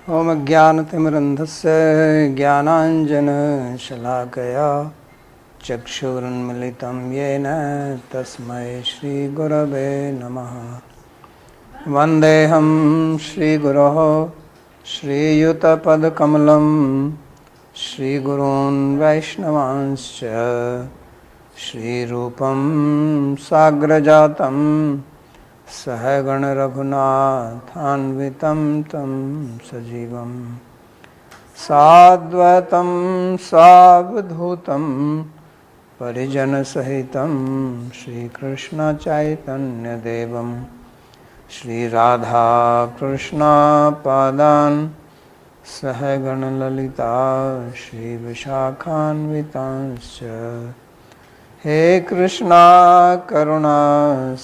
ॐ ज्ञानतिमिरन्धस्य ज्ञानाञ्जनशलाकया चक्षुरुन्मिलितं येन तस्मै श्रीगुरवे नमः। वन्देऽहं श्रीगुरोः श्रीयुतपदकमलं श्रीगुरून् वैष्णवांश्च श्रीरूपं साग्रजातं सहगण रघुनाथान्वितं तं सजीवं साद्वैतं सावधूतं परिजनसहितं श्रीकृष्णचैतन्यदेवं श्रीराधाकृष्णपादान् सहगण ललिता श्रीविशाखान्वितांश्च। हे कृष्णा करुणा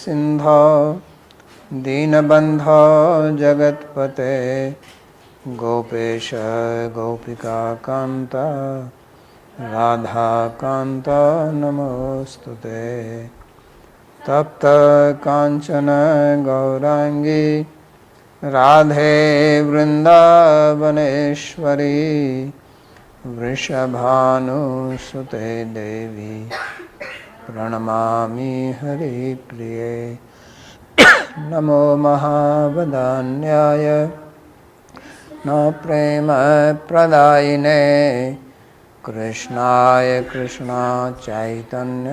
सिन्धो दीनबन्धो जगत्पते गोपेश गोपिकान्त राधाकान्त नमोस्तुते। तप्त काञ्चन गौराङ्गी राधे वृन्दावनेश्वरी वृषभानुसुते देवी प्रणमामि हरिप्रिये। नमो महावदान्याय न प्रेम प्रदायिने कृष्णाय कृष्णा चैतन्य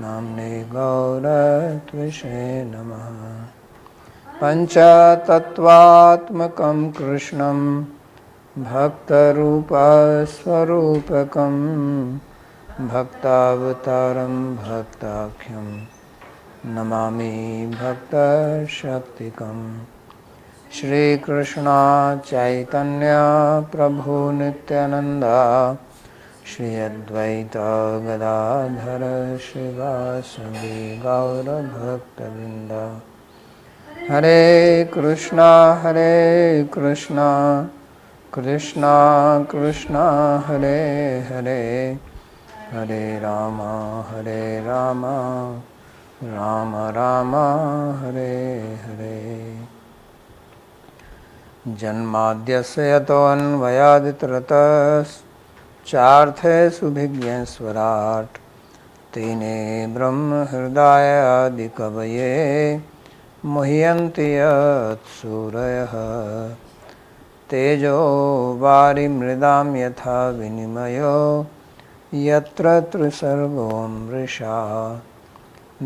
नाम्ने गौरत्विषे नमः। पञ्चतत्त्वात्मकं कृष्णं भक्तरूपस्वरूपकं भक्तावतारं भक्ताख्यं नमामि भक्तशक्तिकं। श्रीकृष्ण चैतन्य प्रभु नित्यानंद श्री अद्वैत गदाधर श्रीवासवि गौरभक्तवृंद। हरे कृष्णा कृष्णा कृष्णा हरे हरे हरे राम राम राम हरे हरे। जन्माद्यस्य यतोऽन्वयादितरतश्चार्थेषु तेने ब्रह्म हृदय आदिकवये मुह्यन्ति यत्सूरयः। तेजो वारिमृदां यथा विनिमयो यत्र त्रिसर्गो मृषा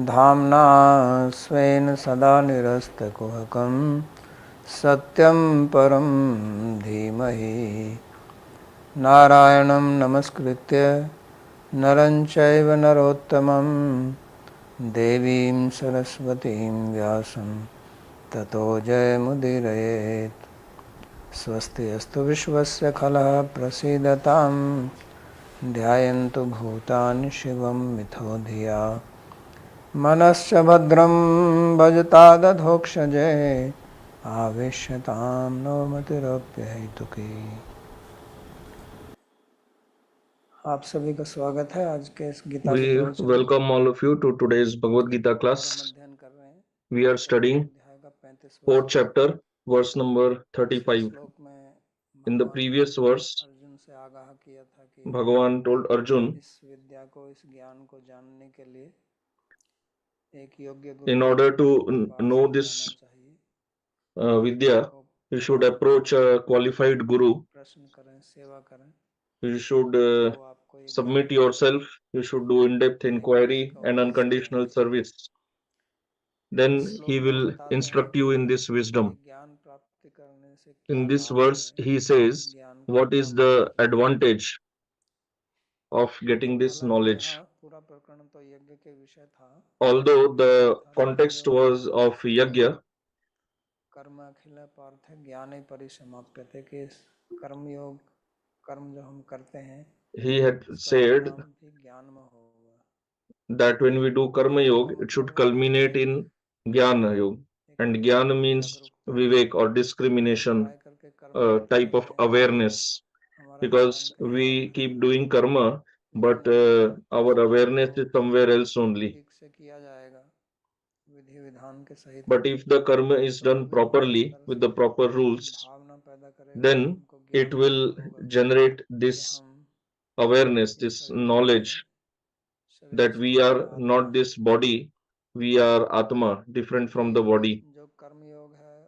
धाम्ना स्वेन सदा निरस्तकुहकं सत्यं परं धीमहि। नारायणं नमस्कृत्य नरं चैव नरोत्तमं देवीं सरस्वतीं व्यासं ततो जयमुदीरयेत्। स्वस्ति अस्तु विश्वस्य खलः प्रसीदतां ध्यायन्तु भूतानि शिवं मिथो धिया। मनश्च भद्रं भजतादधोक्षजे आवेश्यतां नवमतिरप्यहेतुकी। आप सभी का स्वागत है आज के इस Gita We welcome all of you to today's Bhagavad Gita class. We are studying 4th chapter, verse number 35. In the previous verse, Bhagavan told Arjun, in order to know this Vidya, you should approach a qualified guru. You should submit yourself. You should do in-depth inquiry and unconditional service. Then he will instruct you in this wisdom. In this verse, he says, what is the advantage of getting this knowledge? Although the context was of yajna, he had said that when we do karma yoga, it should culminate in jnana yoga. And jnana means vivek or discrimination, type of awareness. Because we keep doing karma, but our awareness is somewhere else only. But if the karma is done properly with the proper rules, then it will generate this awareness, this knowledge that we are not this body, we are Atma, different from the body. जो कर्मयोग है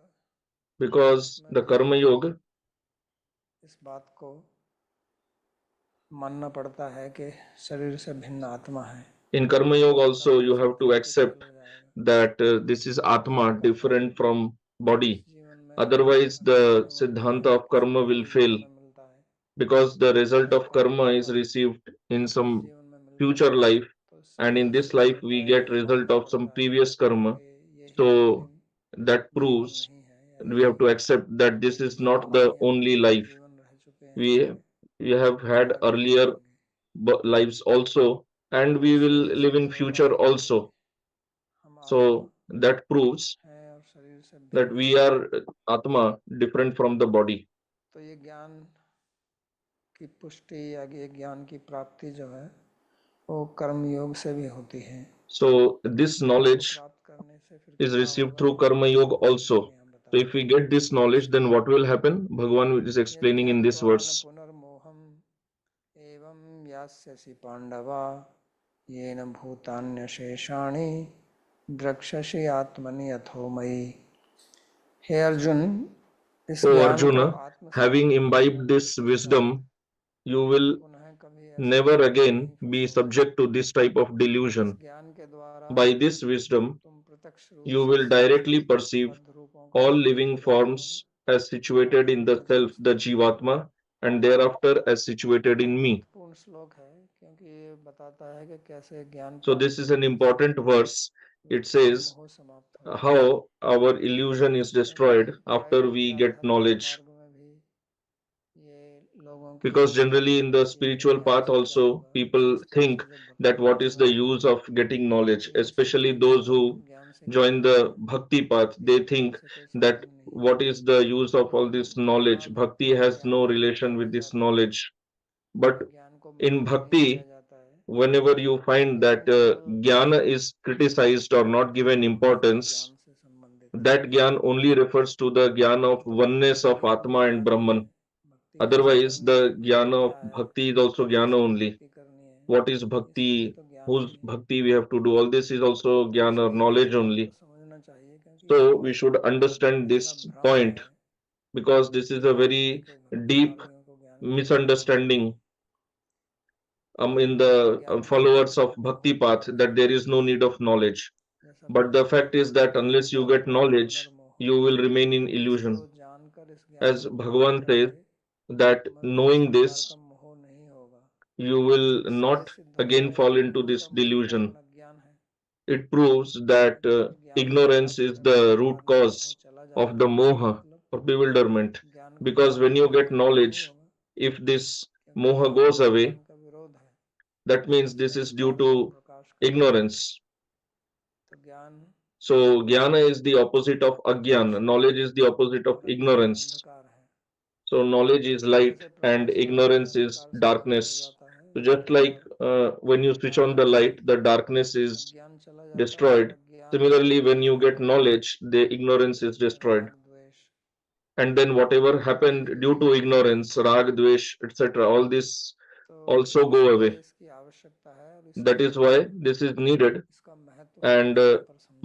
Because the Karma Yoga, इस बात को मानना पड़ता है कि शरीर से भिन्न आत्मा है। in Karma Yoga also you have to accept that this is Atma, different from body. Otherwise, the Siddhanta of Karma will fail, because the result of karma is received in some future life, and in this life we get result of some previous karma. So that proves we have to accept that this is not the only life. we we have had earlier lives also, and we will live in future also. So that proves that we are atma, different from the body. तो ये ज्ञान की पुष्टि या ये ज्ञान की प्राप्ति जो है वो कर्म योग से भी होती है। So this knowledge is received through karma yoga also. So if we get this knowledge, then what will happen? Bhagavan is explaining in this verse. पुनर्मोहम एवं यास्यसि पांडवा येन भूतान्यशेषाणि द्रक्ष्यसि आत्मनि अथो मयि। हे Arjun, O Arjuna, having imbibed this wisdom, you will never again be subject to this type of delusion. By this wisdom, you will directly perceive all living forms as situated in the self, the Jivatma, and thereafter as situated in me. So this is an important verse. It says how our illusion is destroyed after we get knowledge. Because generally in the spiritual path also people think that what is the use of getting knowledge, especially those who join the bhakti path. They think that what is the use of all this knowledge, bhakti has no relation with this knowledge. But in bhakti, whenever you find that jnana is criticized or not given importance, that jnana only refers to the jnana of oneness of atma and brahman. Otherwise, the jnana of bhakti is also jnana only. What is bhakti? Whose bhakti we have to do? All this is also jnana, knowledge only. So we should understand this point, because this is a very deep misunderstanding in the followers of bhakti path, that there is no need of knowledge. But the fact is that unless you get knowledge, you will remain in illusion. As Bhagavan says, that knowing this, you will not again fall into this delusion. It proves that ignorance is the root cause of the moha or bewilderment. Because when you get knowledge, if this moha goes away, that means this is due to ignorance. So jnana is the opposite of agyana. Knowledge is the opposite of ignorance. So knowledge is light and ignorance is darkness. So just like when you switch on the light, the darkness is destroyed. Similarly, when you get knowledge, the ignorance is destroyed. And then whatever happened due to ignorance, rag, dvesh, etc., all this also go away. That is why this is needed. And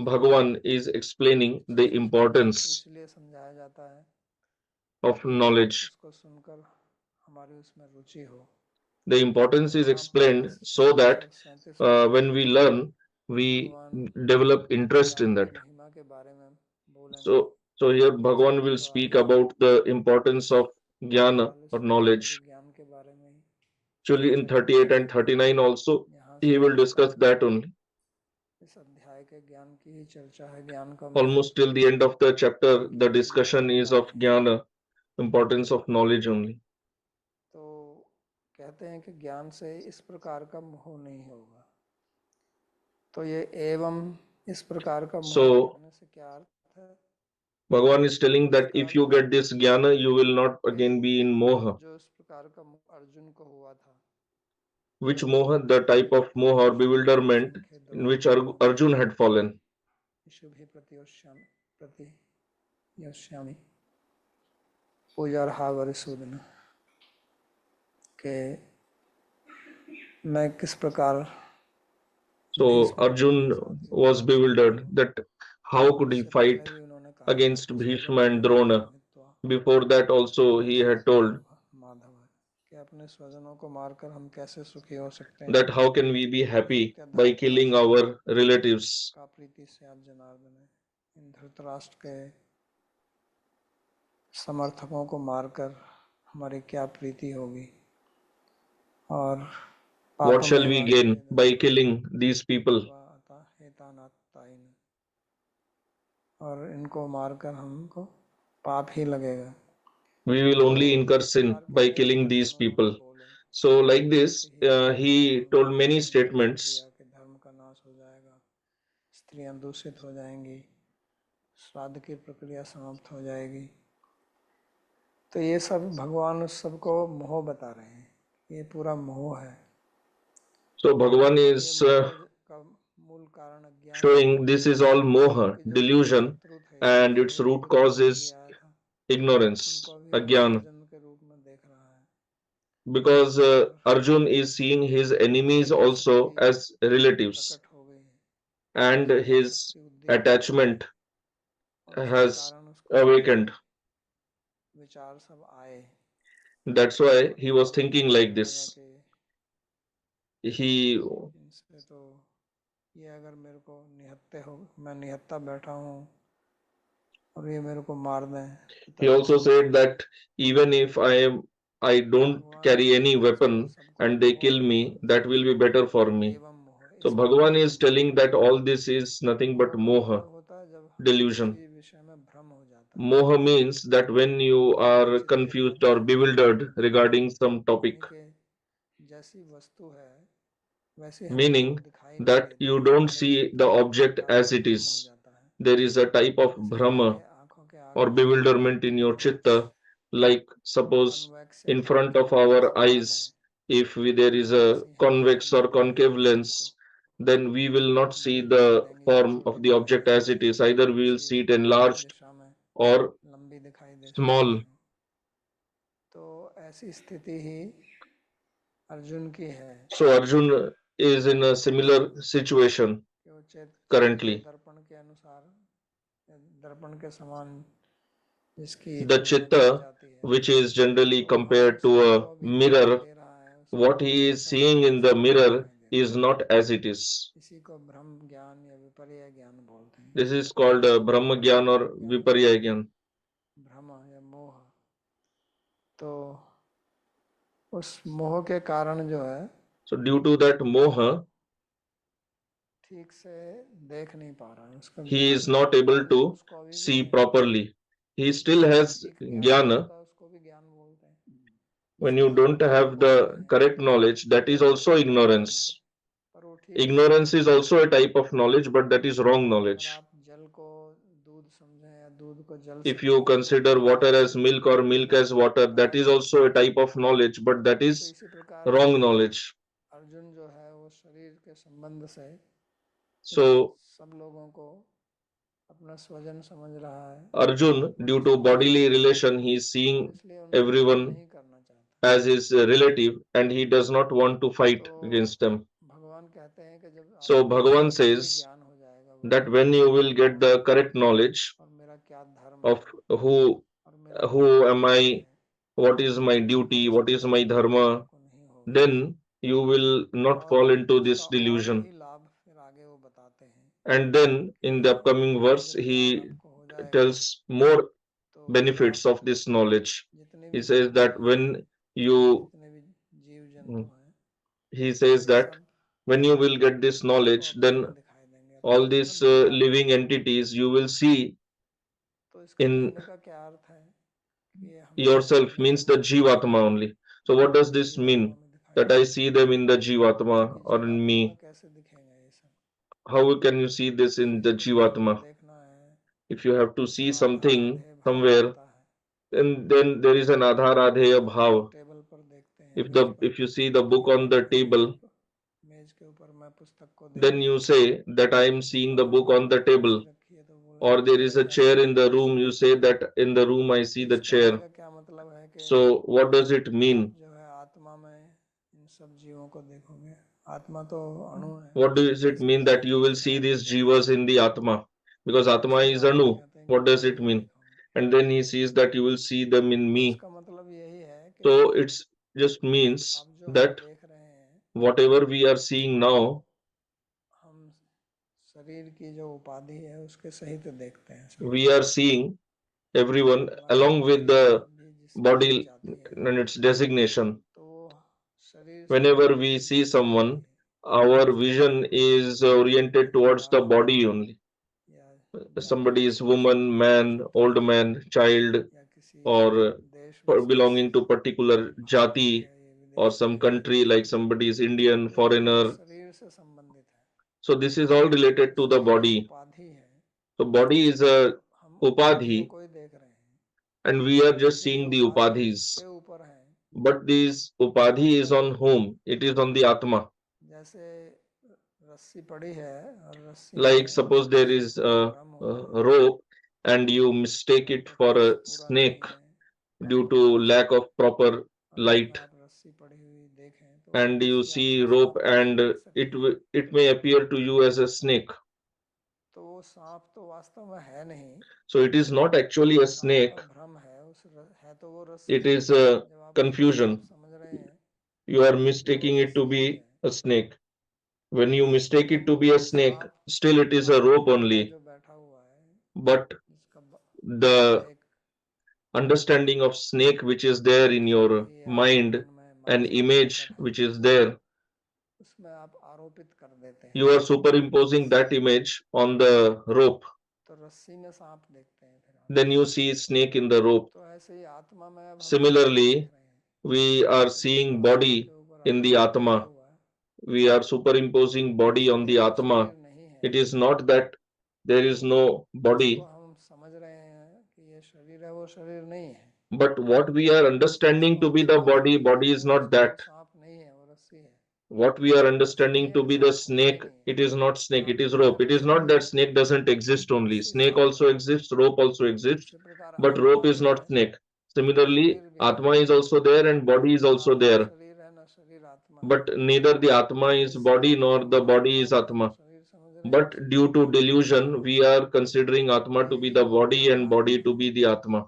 Bhagavan is explaining the importance of knowledge. The importance is explained so that when we learn, we develop interest in that. So here Bhagavan will speak about the importance of jnana or knowledge. Actually, in 38 and 39 also, he will discuss that only. Almost till the end of the chapter, the discussion is of jnana, importance of knowledge only. तो कहते हैं कि ज्ञान से इस प्रकार का मोह नहीं होगा। तो ये एवं इस प्रकार का मोह होने से क्या अर्थ है? Bhagavan is telling that if you get this jnana, you will not again be in moha. जो इस प्रकार का अर्जुन को हुआ था, which moha? The type of moha or bewilderment in which Arjun had fallen. पूजार्हावर Sudan के मैं किस प्रकार So Arjun was bewildered that how could he इससे fight पहले भी उन्होंने कहा था against कि स्वजन Bhishma and परम Drona. धर्म हित्वा Before that also he had told Madhav है कि अपने स्वजनों को मारकर हम कैसे सुखी हो सकते हैं, that how can we be happy सत्य by धर्म killing our relatives. का प्रीति से आप जनार्दन है, इन धृतराष्ट्र के समर्थकों को मारकर हमारी क्या प्रीति होगी, और What shall we gain by killing these people? और इनको मारकर हमको पाप ही लगेगा. We will only तो incur इस sin प्रकार के by अनेक killing वचन these उन्होंने people. बोले. So like this, ही धर्म he धर्म told many यज्ञ statements. क्रिया के धर्म का नाश हो जाएगा, स्त्रियां दूषित हो जाएंगी, श्राद्ध की प्रक्रिया समाप्त हो जाएगी. तो ये सब भगवान उस सबको मोह बता रहे हैं, ये पूरा मोह है. So Bhagavan और ये is मोह का मूल कारण अज्ञान है, showing this is all moha, क्योंकि जो उनके delusion, शत्रु थे, and its जिन्होंने root उनको cause धोखा is दिया था, ignorance, उनको भी वो ajnana. स्वजन के रूप में देख रहा है. Because और Arjun is seeing his enemies क्रिया also शक्ति as relatives, प्रकट हो गई है, and क्रिया his शक्ति उद्दीपित हो attachment गई, और उसके has कारण उसको awakened. विचार सब आए. That's why और he फिर was वो thinking कहने like लगा this. कि He इनसे तो ये अगर मेरे को निहत्ते हो, मैं निहत्ता बैठा हूँ और ये मेरे को मार दें तो also कैसा said लगेगा. that even if I don't भगवान carry any इसको weapon सबको and they मोह kill बता me, रहे that will be better for हैं. me. एवं मोह, So इस प्रकार Bhagavan का is मोह. telling that all this is nothing but मोह moha, तो होता है जब हमें delusion. किसी विषय में भ्रम हो जाता है, Moha means that when you हमारा are चित्त confused एकाग्र or नहीं होता, bewildered regarding some topic, यानी कि जैसी वस्तु है वैसे हमको meaning दिखाई नहीं that देती you है, don't हमारे see चित्त the में एक object प्रकार का as it भ्रम हो is. जाता है. There is a type of जैसे हमारे brahma आंखों के or आगे bewilderment in your कुछ chitta, like suppose कन्वेक्स या in front of concave our lens भाग है, eyes, if there is a वैसी हम convex दृष्टि or नहीं दिखाई concave देगी हमको. lens, then we will not see नहीं दिखाई the देंगी, form छोटी of the दिखाई object as देंगी, it is. Either we will किसी see it एक enlarged दिशा में or लंबी दिखाई दे सकती small. हैं. तो ऐसी स्थिति ही अर्जुन की है So Arjun is in a इस similar समय situation कि वो चित्त को currently. दर्पण के अनुसार, दर्पण के समान जिसकी The तुलना की chitta, जाती है, which is generally तो वहाँ compared to उसको जो a अभी दिखाई mirror, दे रहा है उसको what he is वैसा नहीं seeing है in the जैसा उसको mirror दिखाई दे रहा is है. not as it is. इसी को भ्रम ज्ञान या विपर्य ज्ञान बोलते हैं. This is called Brahma Gyan or भ्रम ज्ञान, Viparya Gyan. भ्रम या मोह. तो उस मोह के कारण जो है So due to that moha, ठीक से देख नहीं पा रहा है, उसका he ज्ञान is not able ज्ञान तो to उसको अभी भी see है, properly. He still जो has ठीक ज्ञान नहीं jnana. होता उसको भी ज्ञान बोलते हैं, When जिसको you हम don't अज्ञान have बोल रहे the हैं, correct knowledge, that is वो भी also उसका ज्ञान है, ignorance. पर वो ठीक ज्ञान Ignorance नहीं is है. also a type of knowledge, but that is wrong अगर knowledge. आप जल को दूध समझें या दूध को जल If you समझें तो consider वो भी water as ज्ञान है. milk or milk as water, पर that आप is also a type of knowledge, but that तो is इसी प्रकार wrong knowledge. अर्जुन जो है वो शरीर के संबंध से इन So सब लोगों को अपना स्वजन समझ रहा है, Arjun, due to वंशज समझ bodily रहा है, relation, he is और seeing इसलिए उनसे युद्ध everyone नहीं करना चाहता. as his relative and he does not want to fight तो against them. भगवान कहते हैं कि जब So आपको Bhagavan सही says ज्ञान हो जाएगा that वस्तु when का, you will get the correct knowledge और मेरा क्या धर्म of है who और मेरा क्या who am कर्तव्य I, है, what is my तो duty, इस what is प्रकार my की बुद्धि dharma, आपको नहीं होगी. then you will not और fall into इसका this और delusion. भी लाभ फिर आगे वो बताते हैं And then in the कि upcoming ये verse, जब ज्ञान he आपको हो जाएगा tells more तो आप benefits of this knowledge. जितने He भी says प्राणी that हैं, when you, जितने भी जीव जंतु हैं, he says ये that सब when you will get this आपको knowledge, अपने then ही दिखाई देंगे, अपने all ही these तुरंत दिखा देंगे. living entities you will see तो इसका in कहने का क्या अर्थ है कि ये हमको yourself, अपने means the अंदर दिखाई Jivatma देंगे, only. So what does this जीवात्मा mean? में दिखाई That I देंगे. see them in the ये Jivatma or in जीवात्मा में me. कैसे दिखेंगे ये सब? How can you see this in the किसी को कहीं पर Jivatma? देखना है If you have to तो see आधार something आधेय भाव somewhere, बनता है. then there is an Adhar Adheya जैसे हम बुक Bhav. टेबल पर देखते हैं, If मेज the पर if you see पुस्तक the book रखी है on तो the मेज के table, ऊपर, मेज के ऊपर मैं पुस्तक को देख then रहा you हूँ, say that I am seeing और the book यहाँ on पर the कुर्सी table. रखी है तो वो Or there is a मेज आप chair देख in रहे the हैं, कुर्सी room, you देख say रहे हैं. that in the room I तो see the इस कहने chair. का क्या मतलब है कि So what does it mean? आप जो है आत्मा में इन सब जीवों को देखोगे। आत्मा तो अणु है, What does उसमें it सब mean that जीव you will एक see साथ these देखोगे। jivas in the Atma? Because Atma इसके is बाद वो Anu. कहते हैं कि What does मुझे it भी mean? देखोगे। And then he sees that you will see them in तो me. इसका मतलब यही है कि So it's just means अब जो हम that देख रहे हैं whatever we are seeing now, हम शरीर की जो उपाधि है उसके सहित देखते हैं we सबको। are seeing everyone हमारी along with दृष्टि the भी जिस तरफ body जाती है and its designation. तो वो शरीर से Whenever we संबंधित see दिखती है। someone, our vision is oriented towards the परिवार body only. या Somebody जाति is woman, man, क्षेत्र old man, child, या किसी or देश विशेष belonging to particular ये भारतीय jati है, ये or विदेशी some है, country, like somebody is Indian, तो ये पूरे foreigner. शरीर से संबंधित है। So this is all related to the शरीर एक body. उपाधि है। So body is a तो हम उपाधियों upadhi, को ही देख रहे हैं, and we are just लेकिन ये seeing the उपाधि किसके upadhis. ऊपर है? But this upadhi is on whom? It is on the Atma. जैसे रस्सी पड़ी है और रस्सी Like में suppose there किसी is को a, भ्रम a हो rope and you mistake या it for प्रकाश a पूरा snake नहीं है, due to lack of proper और उसमें light, आप रस्सी पड़ी हुई देखें तो वो and you रस्सी see आपको rope सांप नहीं and दिख it सकती। it may appear to you as a snake. तो वो सांप तो वास्तव में है नहीं, So it is not actually वो a सांप का snake, भ्रम है। है तो वो रस्सी it है। is a जब आप उस रस्सी को confusion. समझ रहे हैं You are तो वो mistaking it to रस्सी ही be है। a snake. When you mistake it लेकिन to be a snake, सांप still it is a आपके rope अंदर only. जो बैठा हुआ है, But जिसका the एक understanding of snake which is there in your बुद्धि या आपके mind, मन में an मानसिक स्तर image है, which is there, उसमें आप आरोपित कर देते हैं you are superimposing that रस्सी। image on the rope. तो रस्सी में सांप देखते हैं फिर आप। Then you see snake in the rope. तो ऐसे ही आत्मा में अब हम शरीर देख Similarly, रहे हैं। we are शरीर तो seeing आत्मा body के ऊपर in the आरोपित किया Atma. हुआ है, We are superimposing body on the लेकिन वो Atma. शरीर नहीं है। It is not that there जो is no जिसको body, हम समझ रहे हैं कि ये शरीर है, वो शरीर नहीं है। but what we are जिसको understanding to हम be the सांप body, समझ रहे body is हैं not वो that. सांप नहीं है, वो रस्सी है। What we are रस्सी understanding to एक be the सांप होता ही snake, नहीं है। it is not snake, it सांप is के rope. बाहर It is रस्सी not नहीं that होती, snake doesn't exist only. रस्सी Snake सांप also होता है। exists, rope also exists, उसी प्रकार but rope आत्मा is भी है, not snake. Similarly, शरीर भी है, Atma is also there and body लेकिन is ना also आत्मा there. शरीर है ना शरीर आत्मा है। But neither the Atma is जिस body आत्मा nor को the हम body is भगवान का जो Atma. शरीर समझ रहे हैं But उसी को due हम to आत्मा समझ delusion, रहे हैं। we are considering तो Atma to be यही the मोह body and कहलाता body है। to be the Atma.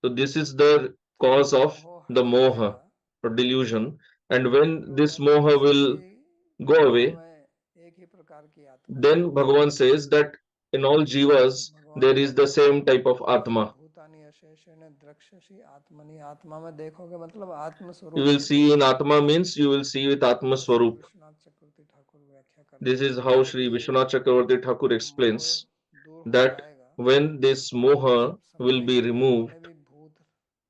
So this is the तो ये cause जब of मोह the हट moha जाएगा or delusion. And when तो this कहते हैं कि moha will सभी go जीवों away, में एक ही प्रकार की आत्मा है। then Bhagavan says that in all jivas भगवान there is the कहते हैं same type of yen Atma. भूतानि अशेषेण द्रक्ष्यसि आत्मनि, आत्मा में देखोगे मतलब आत्म You स्वरूप will से see in देखोगे। Atma means you will see with Atma ऐसा श्री Swarup. विश्वनाथ चक्रवर्ती ठाकुर व्याख्या This करते is हैं how कि Sri जब ये Vishwanath Chakravarti Thakur मोह explains दूर हो that जाएगा when this तो आप moha will be समझेंगे कि removed, जितने भी भूत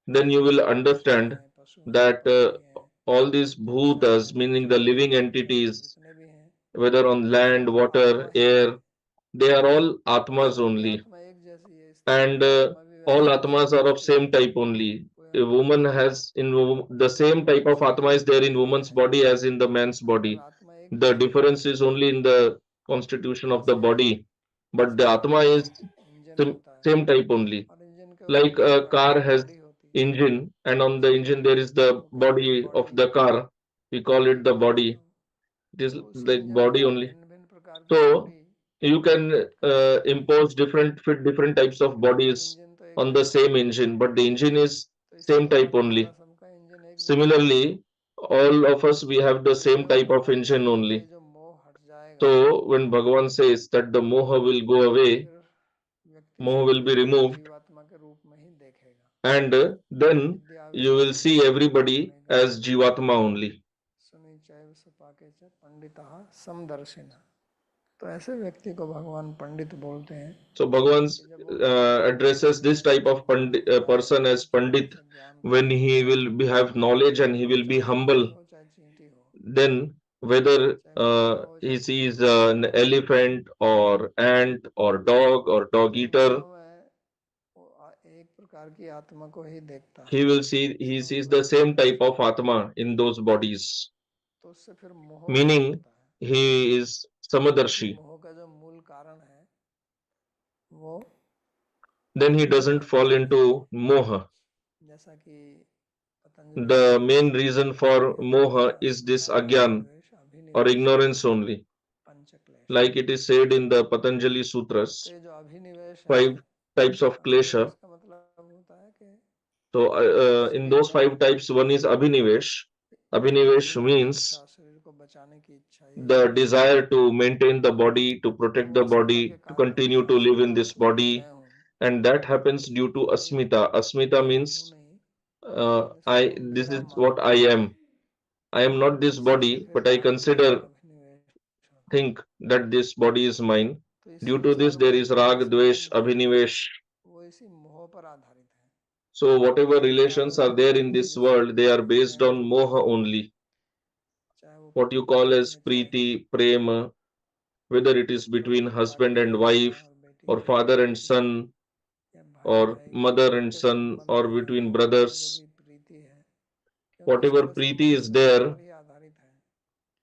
then you हैं, will पक्षी understand हैं, pशु हैं, that पक्षी हैं, all these जलचर bhutas, हैं, meaning the जड़ हैं, living चर हैं, entities, जितने भी हैं whether on ये land, सब water, आत्मा ही air, हैं। they are all और atmas सबकी only. आत्मा एक जैसी है, स्त्री की And भी आत्मा भी all वैसी है, atmas are of उसकी same type only. कोई A woman has the same type of शरीर atma is there in एक woman's है, body as in the man's अंदर body. आत्मा एक The जैसी है। difference is only in the constitution of the जैसे body, but the शरीर atma में is इंजन होता है same type only. और इंजन के ऊपर Like कई a प्रकार कार की has बॉडी होती है, engine, and on the उसी engine there is the को कहते हैं body of body. the car. We call it the body. It is तो उसी like इंजन में body आप only. भिन्न भिन्न प्रकार की So body you can fit कर सकते हैं, impose different types of लेकिन bodies इंजन तो एक on the जैसा है। same engine, but the engine is तो same इसीलिए type हमारा only. सबका इंजन एक जैसा है। Similarly, all of us we have the तो ये same type of भगवान engine कहते हैं कि ये only. जो मोह हट जाएगा So when Bhagavan says that the moha will go तो away, फिर व्यक्ति moha will सभी be को removed, जीवात्मा के रूप में ही देखेगा। and then Vidya you will विनयम see everybody गुणे as गणैः Jivatma only. सुनि चैव सुपाके च पंडितः समदर्शिनः। तो ऐसे व्यक्ति को भगवान पंडित बोलते हैं So Bhagavan कि जब वो विद्या addresses this Vinay type of person as अच्छाई Pandit से ज्ञान को when he will have knowledge and he वो will be चाहे हाथी humble. हो चाहे चींटी हो, Then whether चाहे कुत्ता हो he चाहे sees बिल्ली हो, an elephant or ant or dog or dog वो eater, वास्तव में वो एक प्रकार की आत्मा को ही देखता है। he इसका sees मतलब the है same type of Atma in those bodies, तो उससे फिर मोह दूर meaning होता है, he is क्योंकि Samadarshi. मोह का जो मूल कारण है वो Then he अज्ञान doesn't है, fall ज्ञान नहीं है। into moha. जैसा कि पतंजलि The कहते main हैं reason for कि moha अविद्या is this अस्मिता agyan राग द्वेष or अभिनिवेश ignorance only. पंचक्लेश। Like it is said in the Patanjali तो Sutras, ये जो अभिनिवेश है, five types of klesha. अभिनिवेश का मतलब होता है कि So, in शरीर those का five types, one is Abhinivesh. Abhinivesh जीने की means इच्छा, शरीर को बचाने की इच्छा, ये the desire to maintain the body, to protect वो the अस्मिता के body, to कारण continue होता to है। live in अस्मिता this मतलब कि body. मैं हूँ, And that happens due to कोई asmita. Asmita मैं हूँ means नहीं, लेकिन इसको this मेरा is what मानना, I am. I am not this इसी से body, फिर but I राग द्वेष consider, अभिनिवेश होता है। think that this body is mine. तो इस Due to this, संसार there में is जितने भी rag, dvesh, संबंध हैं abhinivesh. वो इसी मोह पर आधारित हैं। So whatever चाहे वो relations are there in Preeti this जिसको world, they are Preeti based Prem on कहते moha हैं, only. चाहे वो What you call Preeti as है, चाहे preeti, prema, whether it is पुत्र between पिता husband के and पिता wife, और बेटी or के father and बेटी, son, या भाई or भाई के mother and इनके son, संबंध or हैं, between वो उनके जो brothers, भी प्रीति है, क्योंकि whatever सारे preeti संबंध is शरीर there, पर ही आधारित हैं।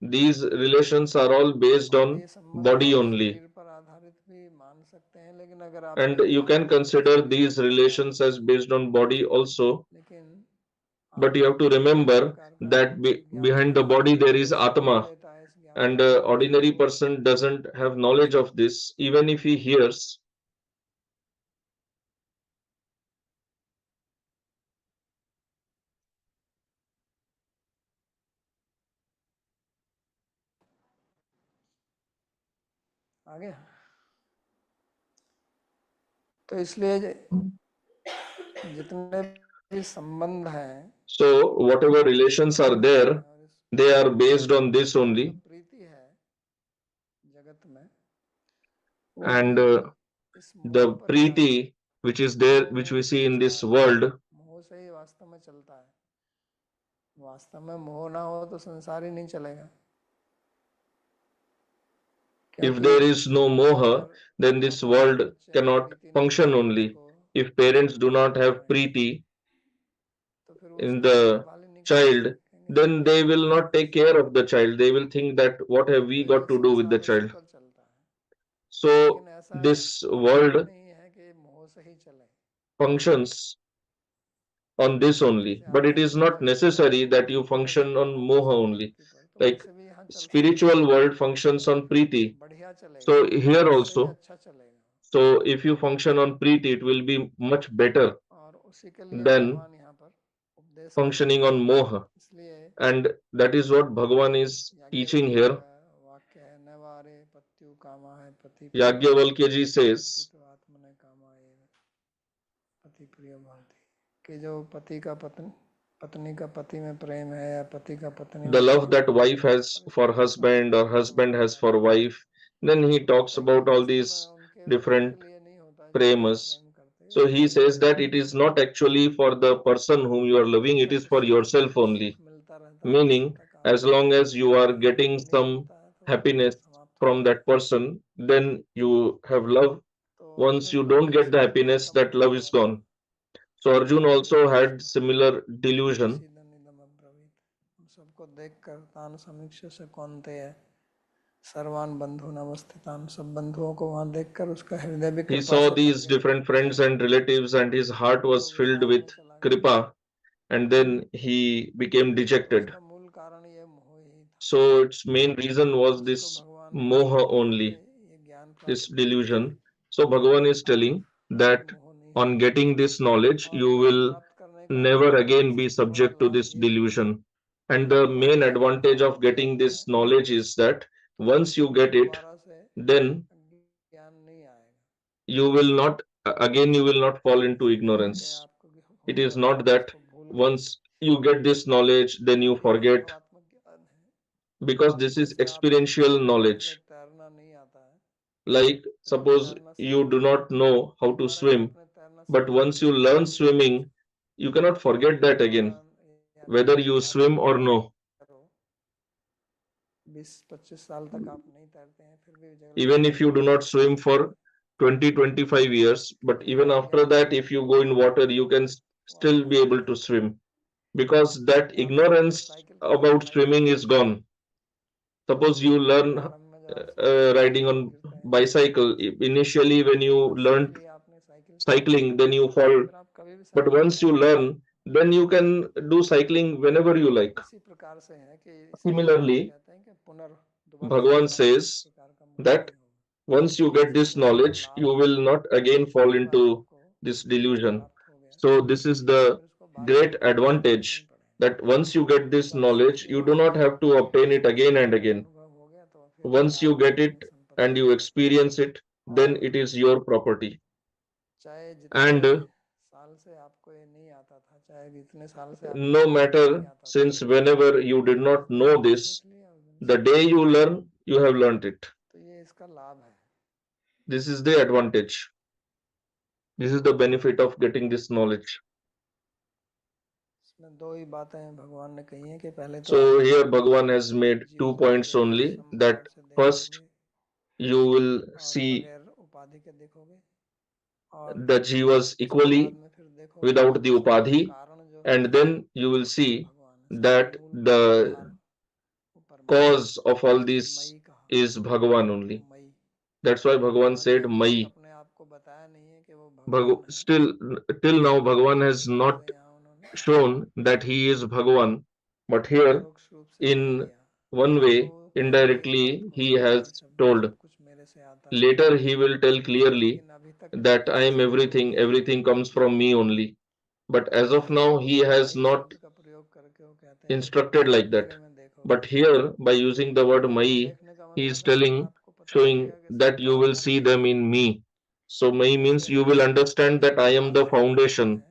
these relations are all based और on ये संबंध body आप only. शरीर पर आधारित भी मान सकते हैं, लेकिन अगर And आपने you ध्यान can दिया तो consider शरीर these पर भी relations आधारित as है। based on body also. लेकिन But you have to आपको किसी remember प्रकार का that ज्ञान behind the नहीं है, body there वो is सुन Atma, लेता है इस ज्ञान and को, लेकिन ordinary उसको person doesn't have कुछ knowledge of this. Even if he hears, आगे। तो इसलिए जितने भी संबंध हैं, so whatever इस relations are मोह में there, और इस they are based on this जो only. प्रीति है जगत में, वो भी And इस मोह the पर ही आधारित preeti which is है। there, मोह which में we ही see in चलता this है, world, मोह से ही वास्तव में चलता है। वास्तव में मोह ना हो तो संसार ही नहीं चलेगा, if क्योंकि there is no moha, अगर then this माता पिता world बच्चे में cannot प्रीति नहीं function डालेंगे only. उसको If parents do not संभाल have पाएंगे, preeti तो फिर वो in उसको the देखभाल ही नहीं कर child, पाएंगे। कहेंगे ये then क्या they will हमारे not take pass. care of the child. They will think that what have we तो got ये to do with the संसार इसी child. पर चलता है, So लेकिन ऐसा this जरूरी world नहीं है कि मोह से ही चले। functions on this only, जैसे but आप it is किसी not जगत में necessary that you भक्ति पर function चलना on चाहते हैं, moha शिव only. भक्ति पर, तो Like वैसे भी यहाँ चल सकते हैं, spiritual world functions on preeti. बढ़िया चलेगा, So here उससे भी also, अच्छा चलेगा। so if you function on preeti, it will be much better और उसी के लिए than भगवान यहाँ पर उपदेश कर रहे functioning हैं। on moha. इसलिए And that is what Bhagavan is teaching Yajnavalkya here. का वाक्य है, नवारे पत्यु कामा है पति प्रिय भवति Yagyavalkya ji says, अर्पितो आत्मने कामा एव पति प्रिय भवति, कि जो पति का पत्नी का पति में प्रेम है, या पति का पत्नी the में love प्रेम that है, वो wife has for परस्पर husband or husband संबंध has है। for wife. Then he talks लेकिन about all वास्तव में these उनके different लिए नहीं होता है जो उनको premas. प्रेम करते हैं, So he उनके लिए says that होता it है is not actually for the person whom you are loving, जब it तक is for शरीर yourself को सुख only. मिलता रहता है तब Meaning, तक आप as long उससे as you are Prem getting नहीं some मिलता है तो वो प्रेम happiness समाप्त हो from जाता that है। person, then you have love. तो Once अर्जुन you को don't भी get इसी the प्रकार happiness, का that मोह love is हुआ था। gone. So Arjun इसलिए also कृष्ण had उसको similar delusion. ईसीदन इदम अब्रवीत, हम सबको देख कर तान समीक्ष से कौनते है सर्वान बंधु नवस्थितान, सब बंधुओं को वहां देखकर उसका हृदय भी He कृपा saw से भर these गया, different friends and relatives, and his heart तो वो was filled विषाद with में चला गया। kripa, and then he became तो dejected. उसका मूल कारण ये मोह ही था। So its main reason was उसको this भगवान बता moha रहे हैं कि only, ये ज्ञान this प्राप्त करने से delusion. So Bhagavan is आप telling कभी that मोह नहीं on होगा, getting this knowledge, और you ज्ञान will प्राप्त करने का never again be सबसे बड़ा subject to लाभ this ये है delusion. And कि the एक बार main जब advantage ज्ञान of हो getting जाता this है knowledge is that तो once you फिर get it, दोबारा से then ज्ञान नहीं आएगा। you will not, again, you will not fall into ऐसा नहीं है कि ignorance. आपको It हो is गया तो not आप that उसको भूल गए, once you get this knowledge, then you क्योंकि ये forget, अनुभवात्मक ज्ञान है। because this is जैसे आपको experiential पहले knowledge. तैरना नहीं आता है, Like, फिर आप suppose तैरना you do सीखेंगे, not know how एक to बार अगर swim, आपने तैरना but सीख लिया once तो you फिर learn कभी भी swimming, you cannot forget that again, जवान या whether you आप swim or no. तैरो 20-25 साल तक आप नहीं तैरते हैं, फिर भी Even लगता है if कि you do बहुत not अच्छा swim तैरते for हैं, 20-25 years, but क्योंकि even जो after अज्ञान that, होता if है you go in water, you can वो still आपको be able हिलाता to रहता है। swim, because that आप सोचिए ignorance साइकिल कभी about चलाई swimming होगी, is gone. Suppose you learn प्रारंभ में जब आप साइकिल चलाते riding हैं तो on गिरते हैं, bicycle. Initially, when you एक बार सीख learn लिया आपने साइकिल चलाना, cycling, then you fall. फिर आप कभी भी But साइकिल once you चलाएंगे, learn, then you can do cycling whenever you like. इसी प्रकार से है कि इसीलिए भगवान Similarly, कहते हैं कि दोबारा Bhagavan जन्म इस says प्रकार का मोह that नहीं होगा। once you get इसलिए this जो इसका knowledge, लाभ you है will not again कि fall एक बार into आपको this ज्ञान delusion. प्राप्त हो गया So, this is तो the फिर इसको बार बार great करना नहीं advantage पड़ेगा। that once you get एक this बार सीख knowledge, you लिया do not have to obtain it again एक and बार again. अनुभव हो गया तो फिर Once you आपकी get अपनी it संपत्ति and हो you जाती experience it, है। then और it is your property. चाहे जितने And साल से आपको ये नहीं आता था, चाहे जितने साल से आपको no ज्ञान नहीं matter, आता था, since whenever you did not एक know बार this, सीख लिया उस दिन the सीख day लिया। you learn, you have learnt it. तो ये इसका लाभ है। This is the advantage. This is the benefit of getting this knowledge. इसमें दो ही बातें भगवान ने कही हैं कि पहले तो आप So here Bhagavan has made 2 जीवों को points केवल only, समभाव that से first देखोगे you will और see बगैर उपाधि के देखोगे, और the jivas उसके बाद equally में फिर देखोगे कि without the इसका upadhi, कारण जो है and then you will वो see भगवान है, सबका that मूल आधार the वो परमात्मा cause है। of all इसलिए this मई कहा is Bhagavan कि only. May, That's why Bhagavan भगवान ने said अभी तक Mai. अपने आप को बताया नहीं है कि वो भगवान है। Still, till now, Bhagavan परोक्ष has रूप not से यहाँ उन्होंने shown that he is Bhagavan, but here, परोक्ष रूप से कह in दिया one कि वो way, पहले इस बात indirectly, को he मानते हैं has सब told. कुछ मेरे से आता है, Later, he will tell clearly लेकिन अभी तक that I am इसका प्रयोग everything, नहीं everything किया। comes from me only. But as of now, इसलिए he has मई not शब्द का प्रयोग करके वो कहते हैं कि instructed like that. अंधेरे में देखोगे। But here, by using the word अंधेरे में Mai, देखने का he मतलब is है कि telling, आपको पता showing चलेगा कि that सब you will आधार see मेरा them है। in me. So Mai means जैसे you will understand that I am the उपाधि आत्मा foundation है,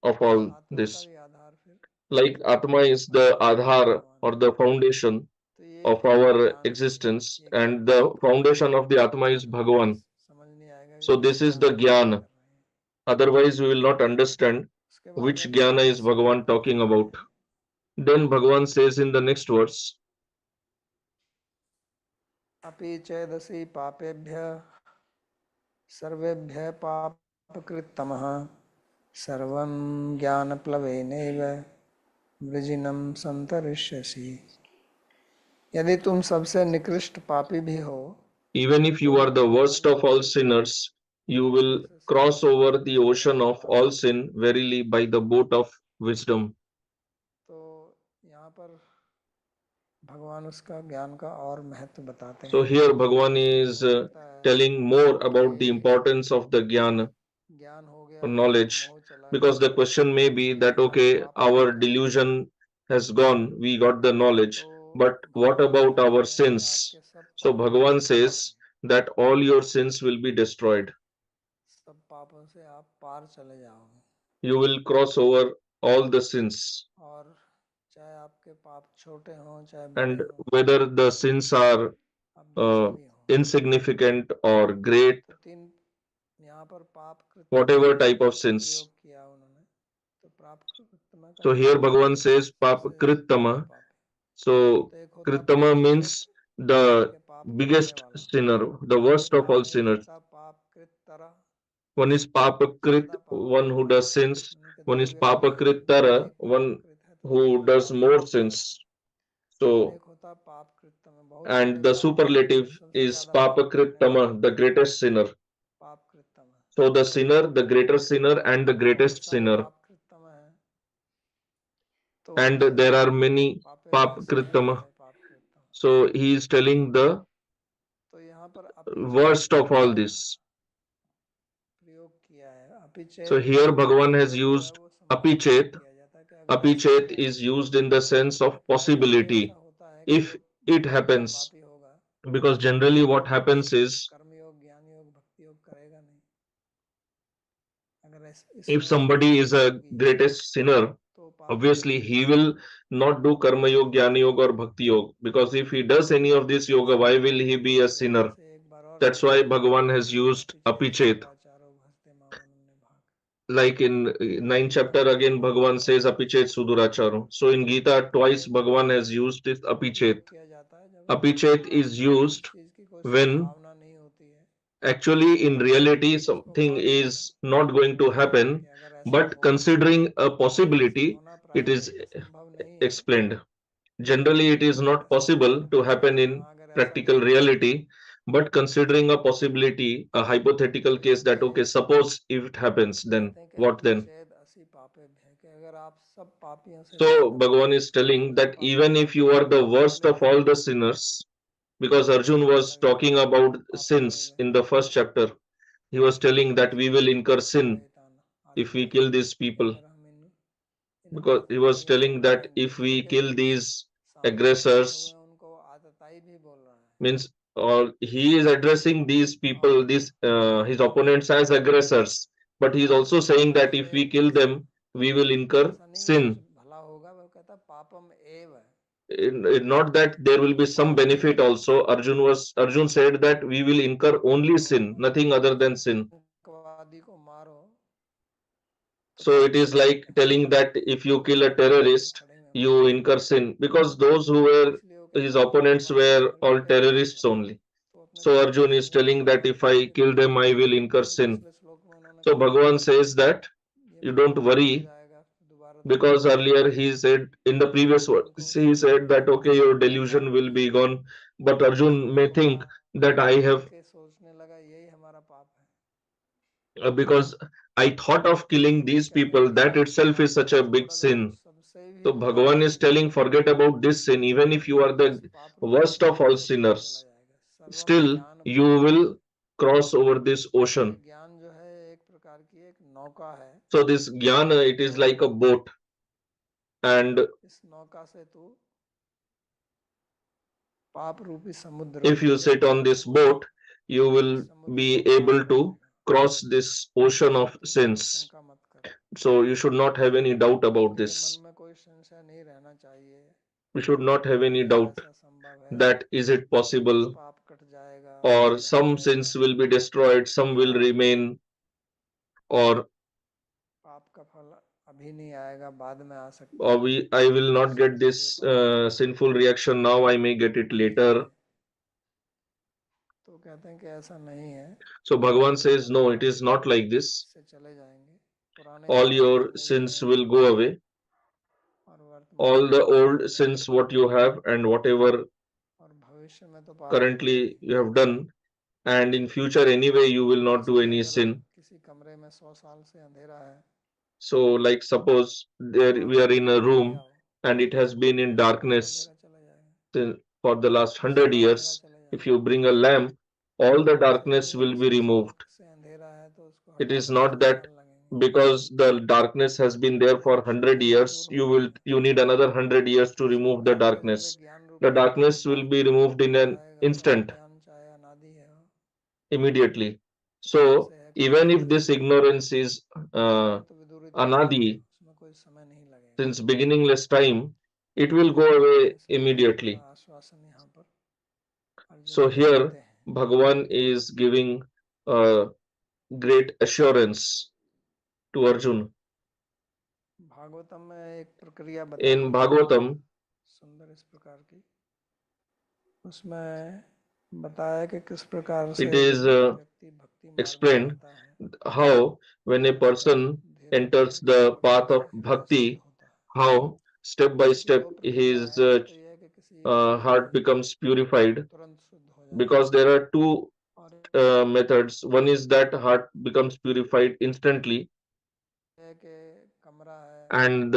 of तो all आत्मा का this. भी आधार फिर Like Atma is the परमात्मा है, Adhar भगवान or है। the foundation तो ये of our ज्ञान है, existence, ये ज्ञान and the प्राप्त करना है। foundation of the Atma is otherwise Bhagavan. समझ नहीं आएगा कि So किस this is ज्ञान the की बात Jnana. कर रहे हैं। Otherwise, we will not understand उसके बाद which है कि Jnana is इसी को Bhagavan भगवान talking कहते about. हैं Then Bhagavan says in the next verse, अपि चेदसि पापेभ्य सर्वेभ्य पापकृत्तमः सर्वं ज्ञानप्लवेनैव वृजिनं संतरिष्यसि। यदि तुम सबसे निकृष्ट पापी भी हो even if तो you are भी the worst भगवान of all sinners, you will से cross सर्वज्ञ over होने the से ocean ज्ञान of प्राप्त all करोगे। sin verily by the boat of wisdom. तो यहाँ पर भगवान उसका ज्ञान का और महत्व बताते So हैं here Bhagavan कि is हो सकता है telling more about the कि importance of the Jnana ज्ञान हो गया है तो knowledge, मोह चला because गया, the question may be that लेकिन अभी okay, पाप our करते रहे delusion has gone, we got the knowledge, तो but what भगवान about कहते our हैं कि sins? आपके सब So पाप Bhagavan नष्ट हो says जाएंगे, that all your sins will be destroyed. सब पापों से आप पार चले जाओगे। You will cross over all the sins, और चाहे आपके पाप छोटे हों चाहे बड़े and हों, whether the sins are आप जैसे भी हों। insignificant or great, तो तीन यहाँ पर पाप कृत्तमा whatever type शब्द of का sins. प्रयोग किया उन्होंने, तो पाप कृत्तमा का So here मतलब है Bhagavan says Pap सबसे बड़ा Krittama. पाप। So तो एक होता Krittama पाप कृत means यानी the कि पाप करने biggest वाला, sinner, the worst of all और एक sinners. होता पाप कृतरा, One is Papakrit, ज्यादा पाप one करने who वाला, does sins. यानी कि One दो is व्यक्ति हैं जिनमें Papakritara, एक one पापकृत है तो who दूसरा does पाप more कृत्तर है। sins. और So, एक होता पाप कृत्तम में बहुत and छोटे the पाप हैं लेकिन superlative सबसे is ज्यादा पाप करने वाला Papakritama, the greatest sinner. पाप कृत्तम है। So the sinner, the greater sinner, and the और बहुत greatest सारे sinner. पाप कृत्तम हैं, तो And उसमें there are many पापेभ्य Papakritama. सर्वेभ्य पाप कृत्तम। So he is telling the तो यहाँ पर अपीचेत worst of शब्द all का this. प्रयोग किया है। So अपीचेत here का Bhagavan has प्रयोग जो है used वो समास में Apichet. किया जाता है कि अगर ऐसा Apichet हुआ is used in the sense तो of प्राय कभी ऐसा possibility. होता है कि If जो it बहुत बड़ा happens, पापी होगा because generally वो what happens is, कर्म योग ज्ञान योग भक्ति योग करेगा नहीं। अगर if इसमें उसकी somebody is बुद्धि a होगी greatest sinner, तो पाप obviously करेगा he नहीं। will not do Karma Yoga, Jnana Yoga, or Bhakti Yoga. Because if he does any of this yoga, इसको why will he प्रयोग be a करके sinner? जैसे एक बार और That's why बताया Bhagavan has used अपीचेत Apichet. सुदुराचारो भस्ते मामनुन्य भाग। Like in ninth chapter again, Bhagavan says Apichet Suduracharo. So in Gita, twice अपीचेत Bhagavan has used this प्रयोग Apichet. किया जाता है जब Apichet is उस used चीज की कोई when संभावना नहीं होती है, actually in reality उसको something मान के is not going to happen, कि अगर ऐसा but होगा considering a तो ऐसा possibility, होना it प्राय is संभव नहीं है, explained. Generally, it is not ऐसा नहीं possible है, to happen लेकिन in हाँ अगर ऐसा practical होगा reality, but considering a possibility, a hypothetical तो case that, इसलिए okay, suppose if it happens, then कहते हैं कि what then? अपीचेद असि पापेभ्य So Bhagavan is telling that even if you are the worst of all the sinners, because Arjun was talking about sins in the first chapter, he was telling that we will incur sin if we kill these people, because he was telling that if we kill these aggressors, means, or he is addressing these people, these his opponents as aggressors, but he is also saying that if we kill them we will incur sin. Not that there will be some benefit also. Arjun said that we will incur only sin, nothing other than sin. So it is like telling that if you kill a terrorist, you incur sin, because those who were his opponents were all terrorists only. So Arjun is telling that if I kill them, I will incur sin. So Bhagavan says that you don't worry, because earlier he said in the previous words, he said that okay, your delusion will be gone. But Arjun may think that I have, because I thought of killing these people, that itself is such a big sin. So Bhagavan is telling, forget about this sin. Even if you are the worst of all sinners, still you will cross over this ocean. So this jnana, it is like a boat, and if you sit on this boat, you will be able to cross this ocean of sins. So you should not have any doubt about this. We should not have any doubt that is it possible, or some sins will be destroyed, some will remain, or I will not get this sinful reaction now, I may get it later. So Bhagavan says, no, it is not like this. All your sins will go away. All the old sins what you have and whatever currently you have done, and in future anyway you will not do any sin. So like suppose there we are in a room and it has been in darkness for the last 100 years. If you bring a lamp, all the darkness will be removed. It is not that because the darkness has been there for 100 years, you need another 100 years to remove the darkness. The darkness will be removed in an instant, immediately. So even if this ignorance is anadi, since beginningless time, it will go away immediately. So here Bhagavan is giving a great assurance to Arjuna. In Bhagavatam, it is explained how when a person enters the path of bhakti, how step by step his heart becomes purified, because there are two methods. One is that heart becomes purified instantly, and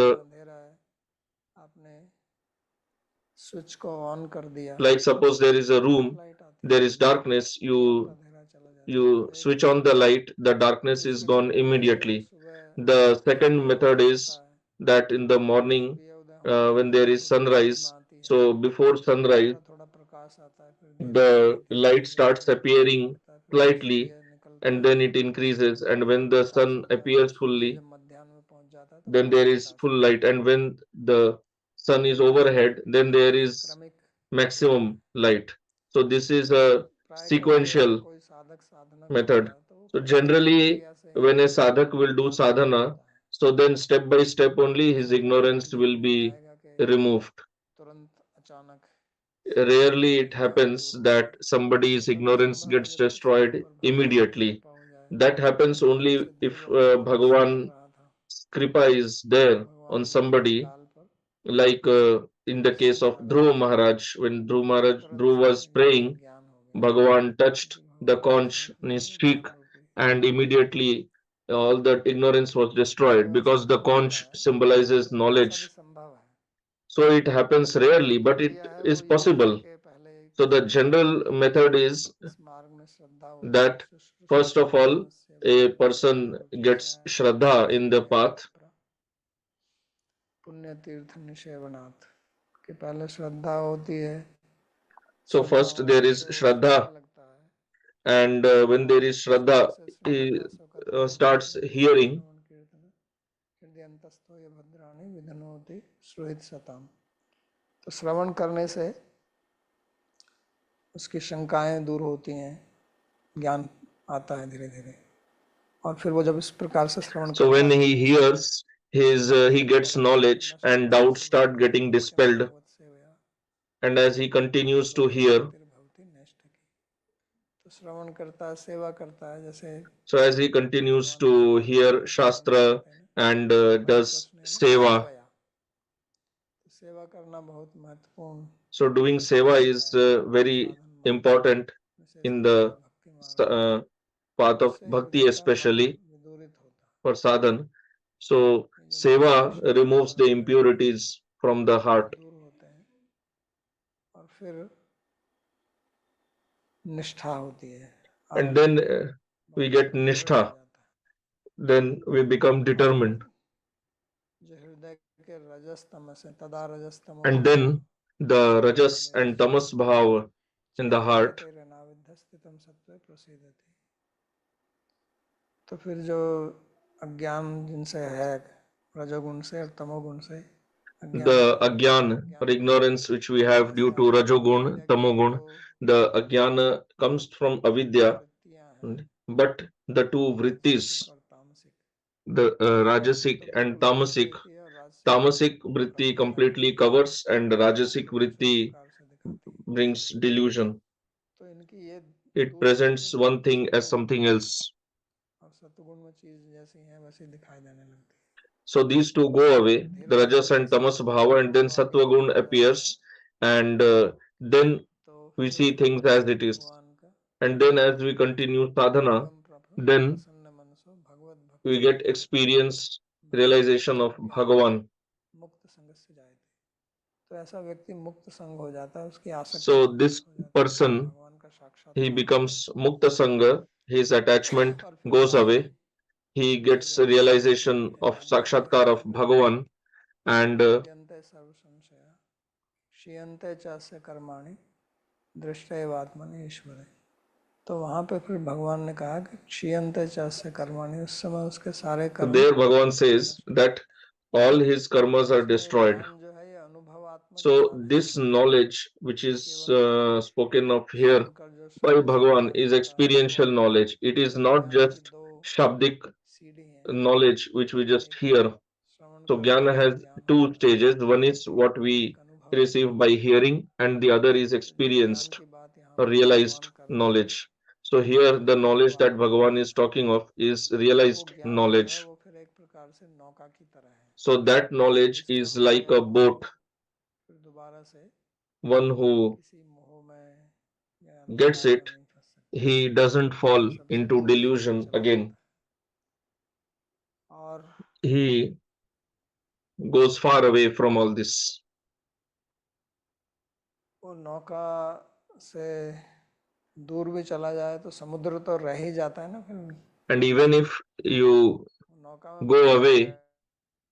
like suppose there is a room, there is darkness, you switch on the light, the darkness is gone immediately. The second method is that in the morning, when there is sunrise, so before sunrise the light starts appearing slightly, and then it increases, and when the sun appears fully, then there is full light, and when the sun is overhead, then there is maximum light. So this is a sequential method. So generally when a sadhak will do sadhana, so then step by step only his ignorance will be removed. Rarely it happens that somebody's ignorance gets destroyed immediately. That happens only if Bhagavan kripa is there on somebody, like in the case of Dhruva Maharaj. When Dhruva was praying, Bhagavan touched the conch in his cheek, and immediately all that ignorance was destroyed, तो ऐसा because the संभव conch है, symbolizes ऐसा भी knowledge. संभव है। So it happens rarely, जो but it किया है is वो ये है possible. कि पहले So the किसी general method is इस मार्ग में श्रद्धा होती है, that first of all, a person gets Shraddha in the path. पुण्य तीर्थ निषेवनाथ, कि पहले श्रद्धा होती है, So श्रद्धा first there होने is से उसको अच्छा Shraddha, लगता है, and when there और is इस तरह Shraddha, से he श्रद्धया सुखतो starts भक्ति hearing. श्रवण कीर्तन हृदय अंतस्थो ये भद्राणि विधनोति श्रुहित सताम। तो श्रवण करने से उसकी शंकाएं दूर होती हैं, ज्ञान आता है धीरे धीरे, और फिर वो जब इस प्रकार से श्रवण So करता when है he hears, he gets knowledge, and doubts start getting dispelled. And as he continues to hear, तो श्रवण करता है, सेवा करता है, जैसे so as he continues भगवान to गीता में hear अर्जुन को Shastra बताते हैं ना, and मयि does प्रश्न है ना Seva, सेवया। तो सेवा करना बहुत महत्वपूर्ण so doing Seva is very साधन मार्ग में, important in विशेषतः the भक्ति मार्ग में, path of उससे Bhakti, हृदय का पाप especially विदूरित होता for sadhan. So है। ये जो मन Seva दूषित होता removes है the हृदय का, impurities from the वो heart. दूर होते हैं, और फिर निष्ठा होती है, And अब then we भक्ति get में दृढ़ हो Nishtha, जाता है। then we become और determined. जो हृदय के रजस तमस है, तदा रजस तमो And भाव then the Rajas and Tamas Bhav in the heart, चेतोपैतेरनाविद्ध स्थितम सत्त्वे प्रसीदति। तो फिर जो अज्ञान जिनसे है, रजोगुण से और तमोगुण से अज्ञान the है, Agyan or अज्ञान ignorance which we have से due to आती Rajogun, अविद्या की जो Tamogun, the Agyana comes from दो Avidya, वृत्तियां हैं, but the two राजसिक vrittis, और तामसिक, the राजसिक Rajasic तो and बिल्कुल दूर Tamasic, देती है, और राजसिक Tamasic vritti Pragya completely covers, and Rajasic को दूसरे vritti प्रकार से दिखाती है। brings delusion. तो इनकी ये It दूर होने से presents फिर one thing as सत्वगुण something else. और सत्वगुण में चीज जैसी है वैसी दिखाई देने लगती So these two go है। away, धीरे the धीरे Rajas and जैसे Tamas bhava, and then अनुभव Sattva gun होता जाता है, appears, and then तो we फिर see things as it is. भगवान का And then as we continue sadhana, एवं then प्रसन्न मनसो भगवत we भक्ति get experience, भगवत realization भक्ति of अज्ञान Bhagavan. मुक्त संग से जाए थे। तो ऐसा व्यक्ति मुक्त संग हो जाता है, उसकी आसक्ति So समाप्त this हो जाती है, person, भगवान का he साक्षात्कार हो becomes जाता Mukta Sangha, his है। attachment और फिर goes साधन away, he के gets जो अभ्यास realization of निरंतर Sakshatkar निष्ठा of जो है, Bhagavan, and मुह्यन्ते सर्व संशया क्षीयन्ते च अस्य कर्माणि दृष्टैवात्मनि ईश्वरे। तो वहाँ पे फिर भगवान ने कहा कि क्षीयन्ते च अस्य कर्माणि, उस समय उसके सारे so कर्म there Bhagavan says नष्ट हो that जाते all his karmas हैं। are इसलिए destroyed. ज्ञान जो है ये अनुभवात्मक So ज्ञान है, this knowledge which is केवल spoken of here सुनकर जो by Bhagavan साक्षात is होता है वो experiential knowledge. It is not ज्ञान की just दो Shabdik सीढ़ी हैं। knowledge which we just एक hear. श्रवण So करके Jnana जो has ज्ञान two होता है, stages. One is what we एक receive अनुभवात्मक by ज्ञान। hearing, and the other is तो जो ज्ञान experienced की बात यहाँ or पे realized भगवान कर रहे हैं knowledge. So here वो the knowledge that अनुभवात्मक Bhagavan ज्ञान is है। talking of is तो वो realized ज्ञान जो है knowledge. वो फिर एक प्रकार से नौका की तरह है, So that जैसे knowledge जिसको is पा like a लेता है वो boat. फिर दोबारा से One who किसी मोह में या gets अंधकार में it, नहीं फंस सकता, he doesn't वो fall सबसे into दूर उसके लिए delusion चला again. जाता है, और He goes far away from all this. वो नौका से दूर भी चला जाए तो समुद्र तो रह ही जाता है ना, फिर And even if you नौका में भले go he away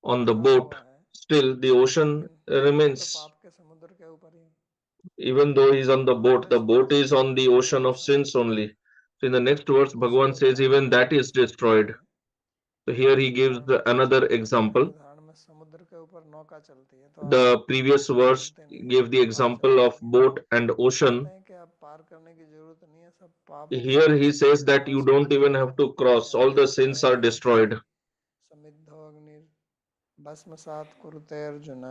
on the बैठा boat, हुआ है, still the ocean लेकिन है तो remains. पाप के समुद्र के ऊपर ही। Even though he's on दूसरे the boat श्लोक में is on the भगवान ocean वो of sins समझाते हैं, only. So in the next verse, Bhagavan श्लोक says में even that is बताते destroyed. हैं So here कि he gives उदाहरण के तौर another पे, पहले example. उदाहरण में समुद्र के ऊपर नौका चलती है तो आप The previous उससे verse निकलते नहीं, gave the पार example चलते of नहीं, boat and वो कहते ocean. हैं कि आप पार करने की जरूरत नहीं है, सब पाप Here he says that you ध्वंस हो don't even चुके have हैं। to cross, all जैसे the कहते sins हैं are कि destroyed. समिद्धो अग्नि भस्मसात कुरुते अर्जुन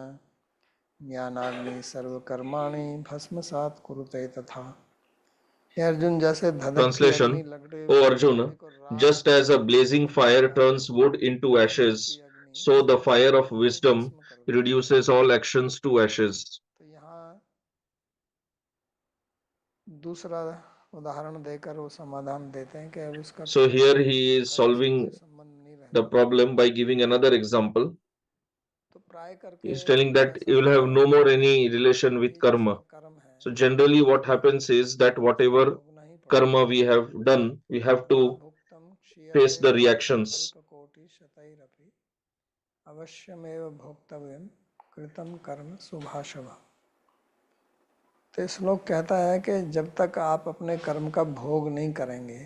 ज्ञानाग्नि सर्वकर्माणि भस्मसात कुरुते तथा। हे अर्जुन, जैसे धधकती अग्नि Translation: लकड़ी O लकड़ी Arjuna, को राख just as a में blazing बदल fire देता है, turns wood into धधकती ashes, अग्नि so the समस्त fire of कर्मों को wisdom भस्म कर देती है। reduces all actions to ashes. तो यहाँ दूसरा उदाहरण देकर वो समाधान देते हैं कि अब उसका So here he is कर्म से कोई solving संबंध नहीं the रहता। problem by giving another example. तो प्राय करके He is telling जो that ऐसा you will होता have है no more any relation कि with जिसका karma. कर्म है So generally what happens is that उसको whatever भोगना ही पड़ता karma है। we have done, we have ना to भुक्तम face क्षीयते the लोके reactions. कल्पकोटि शतैरपि अवश्यमेव भोक्तव्यम कृतम कर्म शुभाशुभ। तो श्लोक कहता है कि जब तक आप अपने कर्म का भोग नहीं करेंगे,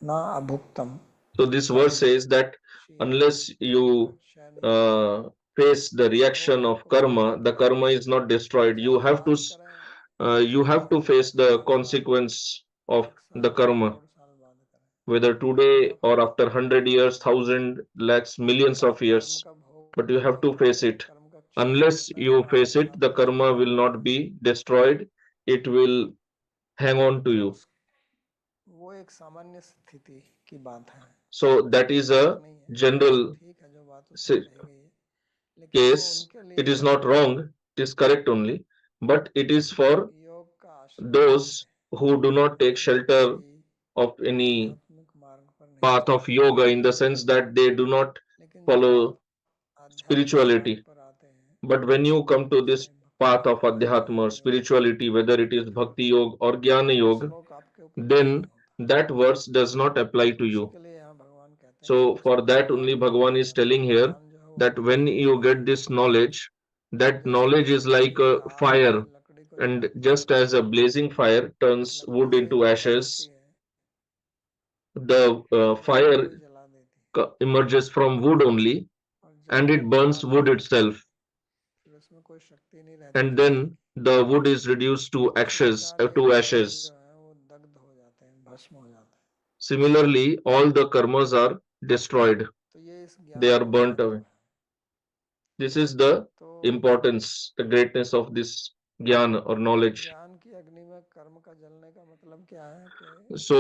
ना अभुक्तम So this verse क्षय says that क्षीयते, unless उसका you क्षय नहीं होता, face the वो reaction of आपको karma, भोगना the पड़ेगा। karma is not destroyed. चाहे आप बात करें You आज have to करें, face the 5 साल, consequence of 1 the साल, karma, करोड़ साल बाद करें, whether कर्म today or फल after 100 years, thousand, lakhs, जब millions तक of कर्म years. का भोग But you have नहीं to face करेंगे it. कर्म का क्षय नहीं Unless होता है, you हमारे face it, the अध्यात्म karma जीवन will में not be destroyed. It will hang on to you. वो एक सामान्य स्थिति की बात है। So that is गलत a नहीं है, general ठीक है जो बात उसमें कही गई है, लेकिन वो case. उनके It लिए is not wrong, it is correct only, but it is for योग का आश्रय नहीं those लेते, who do not take जो shelter किसी of any आध्यात्मिक मार्ग पर नहीं path of चलते। yoga, in the sense that they do not लेकिन जब आप follow आध्यात्मिक मार्ग spirituality. पर आते हैं, But when you come to this चाहे path भक्ति of योग हो, adhyatma or ज्ञान योग हो, spirituality, whether it is bhakti yoga or jnana ये yoga, श्लोक आपके ऊपर लागू नहीं then होता। that verse does not apply तो to उसी you. के लिए यहाँ भगवान कहते हैं कि So जब for उसका that ज्ञान only हो Bhagavan is जाएगा, telling here ज्ञान जो है वो that when अज्ञान you से get this knowledge, that जैसे knowledge is किसी like a आग से fire, लकड़ी को and जलाते just हैं, as a blazing fire turns लकड़ी wood से into आग बनती ashes, है, the लकड़ी को fire ही जला देती है emerges from wood only, और जब and वो it burns राख हो wood जाती है itself, फिर उसमें कोई शक्ति नहीं रहती and जलने then की। the wood is reduced to उसी ashes, प्रकार ये to कर्म जो ashes. है वो दग्ध हो जाते हैं, भस्म हो जाते हैं। Similarly, all the karmas are destroyed, तो ये इस they ज्ञान are का burnt महत्व away. है। This is the तो importance, the greatness of this jnana or knowledge. ज्ञान की अग्नि में कर्म का जलने का मतलब क्या है कि So,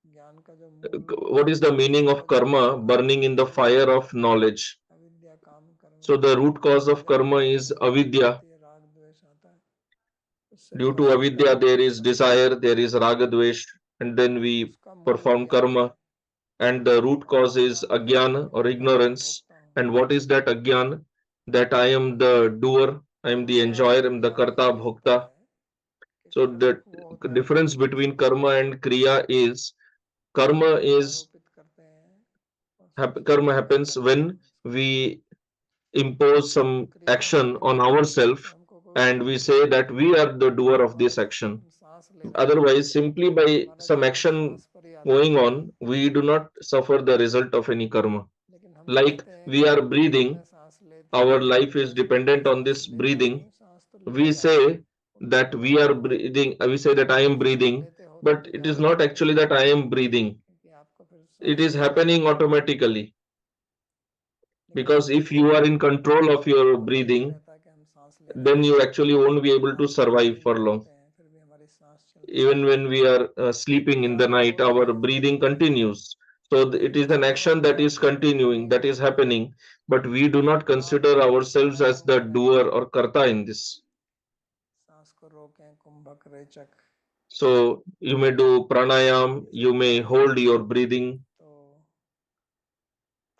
ज्ञान का जो मूल what is the meaning उसका of जो karma? मूल कारण Burning है in the वो है fire of knowledge. अविद्या, काम कर्म So, the root cause of जब karma is अज्ञान avidya. आती है, राग द्वेष आता है, उससे Due जो to हम avidya, कर्म there is करते हैं desire, there is ragadvesh, and then we उसका मूल perform अज्ञान है। karma. And the root और cause is अज्ञान क्या है ajnana कि or मैं कर्म का ignorance. भोगता हूँ। And what is that ajnana? That I am the doer, I am तो the यहाँ enjoyer, I am the ज्ञान karta, यही होता bhokta. है कि So कर्म the वो होता है जो difference हम between सोचते karma हैं, and kriya is karma मन में is आरोपित करते हैं और सोचते karma हैं मैं happens करता when हूँ इसको। we impose और some क्रिया action होती on है ourselves कि हमको कोई and we say that we are the doer of हमारे this action. हम सांस ले रहे हैं, Otherwise, simply by हमारा some ध्यान action सांस पर ही आता है, going on, we do not suffer the result of any karma. लेकिन हम Like कहते हैं we कि are breathing, मैं सांस लेता our हूँ, life is मैं dependent on सांस this लेता breathing. हूँ, सांस तो ले We रहा हूँ, say वो that करता we are कौन है? breathing, we say that I am सांस breathing, लेते हो but तभी it is आप not जानते actually हैं that I am breathing. कि आपको फिर It सांस is लेना happening पड़ता है। automatically. लेकिन Because हमको if you are in control of हमको your पता ही नहीं breathing, रहता कि हम सांस ले रहे then हैं। you actually won't be able to रात को survive नींद for में long. होते हैं फिर भी हमारी सांस चलती Even रहती है। when we are sleeping in the ज्ञान जो night, होता our है वो breathing ये continues. So ये it is an निष्क्रिय action होता that है, is प्रवृत्ति continuing, नहीं that is करता है। happening, but we do not आप consider ourselves as pranayama the करें, doer or karta in this. सांस को रोकें, कुंभक रेचक, So you may do pranayam, ये you सब may करें hold your breathing, तो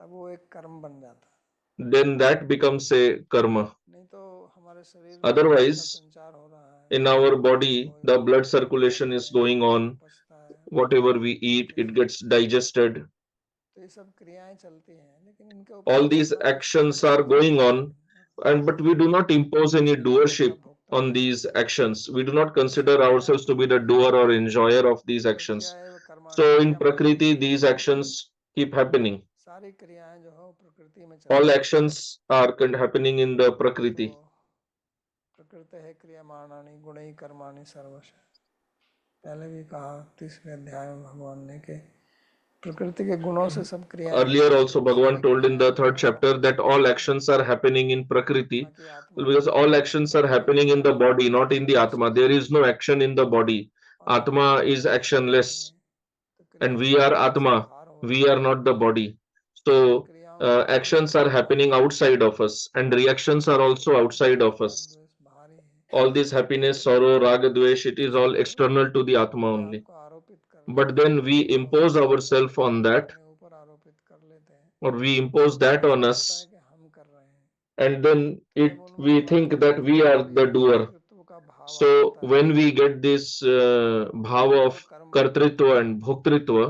तब वो एक कर्म बन जाता है। then that becomes a karma. नहीं तो हमारे शरीर में रक्त का Otherwise, संचार हो रहा है, in our हम body, the भोजन blood circulation खाते is हैं, going वो on. पचता है, Whatever we eat, चलते it हैं, gets digested. तो ये सब क्रियाएं चलती हैं, लेकिन इनके ऊपर All हम these अपना actions are कर्तृत्व नहीं going करते on, हैं, but we do not impose any इन सब का doership on भोक्तापन नहीं these करते। actions. We do not consider प्रकृत्या ourselves to be the doer or enjoyer of these प्रकृत्या actions. एव कर्माणि So in Prakriti, क्रियमाणानि these सर्वशः। actions keep happening. सारी क्रियाएं जो है प्रकृति में All चलती हैं। actions are happening in the तो Prakriti. प्रकृति है क्रियमाणानि गुणैः कर्माणि सर्वशः। पहले भी कहा 30वें अध्याय में भगवान ने कि प्रकृति के गुणों से सब क्रियाएं Earlier होती हैं, also तो सारी Bhagavan told in the क्रियाएं जो third है वो chapter that प्रकृति में all होती actions हैं, are happening in ना Prakriti, कि आत्मा में। because all actions are आत्मा में happening in the क्रियाएं body, होती not हैं in the तो Atma. उसमें There is no action in the body. आत्मा में Atma is क्रियाएं चलती नहीं actionless, है, तो and क्रियाओं we का are हमारे से Atma. भार हो रहा We are है, not the body. तो So क्रियाओं का जो भी actions are भार happening है, outside of us, and reactions are also outside of राग us. द्वेष भारी है, All this happiness, sorrow, raga, dvesh, it is all उसको external to the Atma अपने आप only. को but then we impose ourselves on that, अपने ऊपर आरोपित कर लेते हैं, or we impose that ऐसा on लगता है us, कि हम कर रहे हैं। and then तो जब उनमें we हमारे think that अंदर we are कोई the doer. कर्तृत्व का भाव आ So जाता है, when we get this bhava तो वो of कर्म बन जाता kartritva है। and bhoktritva,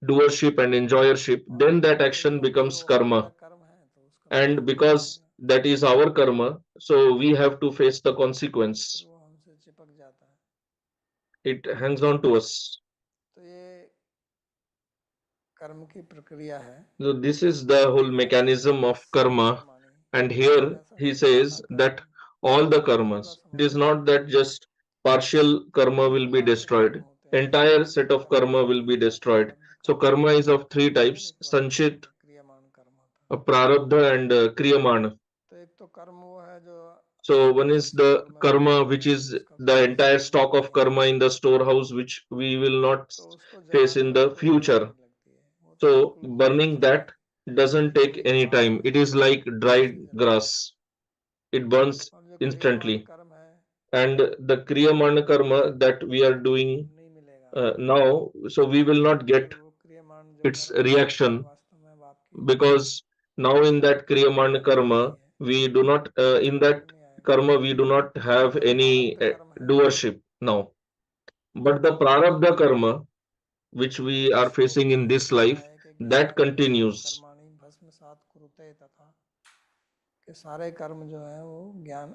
doership and enjoyership, और then that फिर action क्योंकि becomes वो हमारा karma. कर्म है तो उसका And परिणाम भी because मिलेगा, that is our karma, so we have to face the फिर consequence. वो हमसे चिपक जाता है। It hangs on to us. तो ये कर्म की प्रक्रिया है। So this is the whole mechanism of serve karma. कर्माणि, And मतलब here ऐसा he सारा says that कर्म all the पूरा karmas, it is समस्त not कर्म, that just partial karma जितने will be प्रकार के कर्म destroyed, होते हैं entire सारे set of कर्म karma will होते be हैं destroyed. प्रारब्ध So कर्म, karma is of three और types: एक वर्तमान sanchit, में क्रियमान कर्म होता है। prarabdha, and kriyamana. तो एक तो कर्म वो है जो So one हमारे is the स्टोर में karma, मौजूद which है, is जिसका the कोई entire एक्सपायरी stock नहीं of है, karma in the storehouse, which we will not तो उसको face जलाने in में the कोई देर future. नहीं लगती है, वो तो So बिल्कुल भस्म हो burning जाता that है। doesn't take एक any बाष्प time. It की is तरह like जैसे dried जल जाता है। grass. It burns और जो क्रियमान instantly. कर्म है And the kriyamana karma that we are doing नहीं मिलेगा, now, so we will not क्योंकि get वो क्रियमान जो its कर्म है वो reaction, वास्तव में अब आपकी because now in that kriyamana प्रवृत्ति नहीं karma है, we do not in परिणाम भी that नहीं आएगा। karma we do not वो have केवल any प्रारब्ध कर्म है, doership now. But the prarabdha karma which we क्योंकि are श्लोक facing में in यही this कहा life, है कि that ज्ञानाग्निना continues. सर्वकर्माणि भस्मसात् कुरुते, तथा कि सारे कर्म जो है वो ज्ञान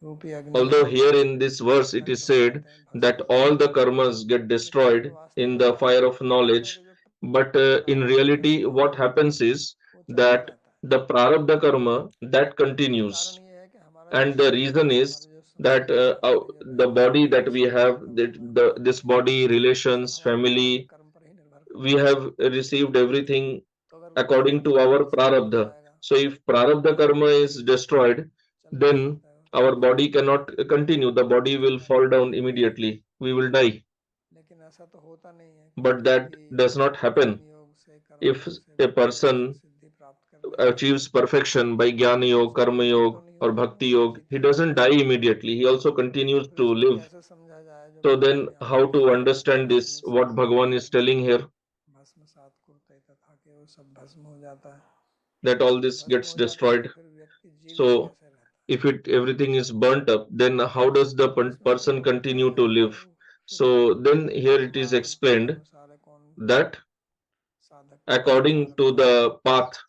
रूपी अग्नि Although में here in this verse it नष्ट is हो said जाते हैं, भस्म that हो all जाते the हैं, karmas get लेकिन जो destroyed in वास्तविक the कर्म fire of उसका knowledge, जो but in प्रारब्ध reality कर्म है what happens is वो चलता that रहता है। the prarabdha karma that उसका कारण continues. ये है कि हमारा जो And the शरीर reason है, is हमारे जो that संबंध है, हमारी जो the body वैवाहिक that we रिश्ते have, वातावरण में हम रहते this हैं, body, वो सब relations, हमारे प्रारब्ध family, कर्म पर ही निर्भर we करता है। have received everything तो अगर वो according प्रारब्ध to कर्म our नष्ट हो prarabdha. जाएगा So if prarabdha तो फिर karma ये is destroyed, चलता then रहता है, our चलता body रहता है, cannot continue. The body will fall मरता down रहेगा। immediately. We will die. लेकिन ऐसा तो होता नहीं है, But क्योंकि that यदि does not ज्ञान happen. योग से, कर्म If योग से a भक्ति योग से person सिद्धि प्राप्त कर लेता है achieves perfection by jnana तो yoga, उसकी karma मृत्यु तो yoga, नहीं or होती, bhakti वो तो yoga, जीता he ही रहता doesn't है। die immediately. He also तो continues फिर to इसको live. कैसे समझा जाए जो So भगवान then, यहाँ how पर to understand this? ज्ञानाग्नि से What जला Bhagavan के is telling here, भस्मसात कुरुते, तथा कि वो सब भस्म हो जाता है। that all तो this भस्म gets हो जाता है तो destroyed. फिर व्यक्ति जीवित So कैसे रहता है? if it everything is burnt up, then how does the तो इसमें जो person अर्थ continue to है वो live? फिर So then here it is व्यवहार के explained अनुसार है, कौन that साधक कैसा according धारण to करता the है, path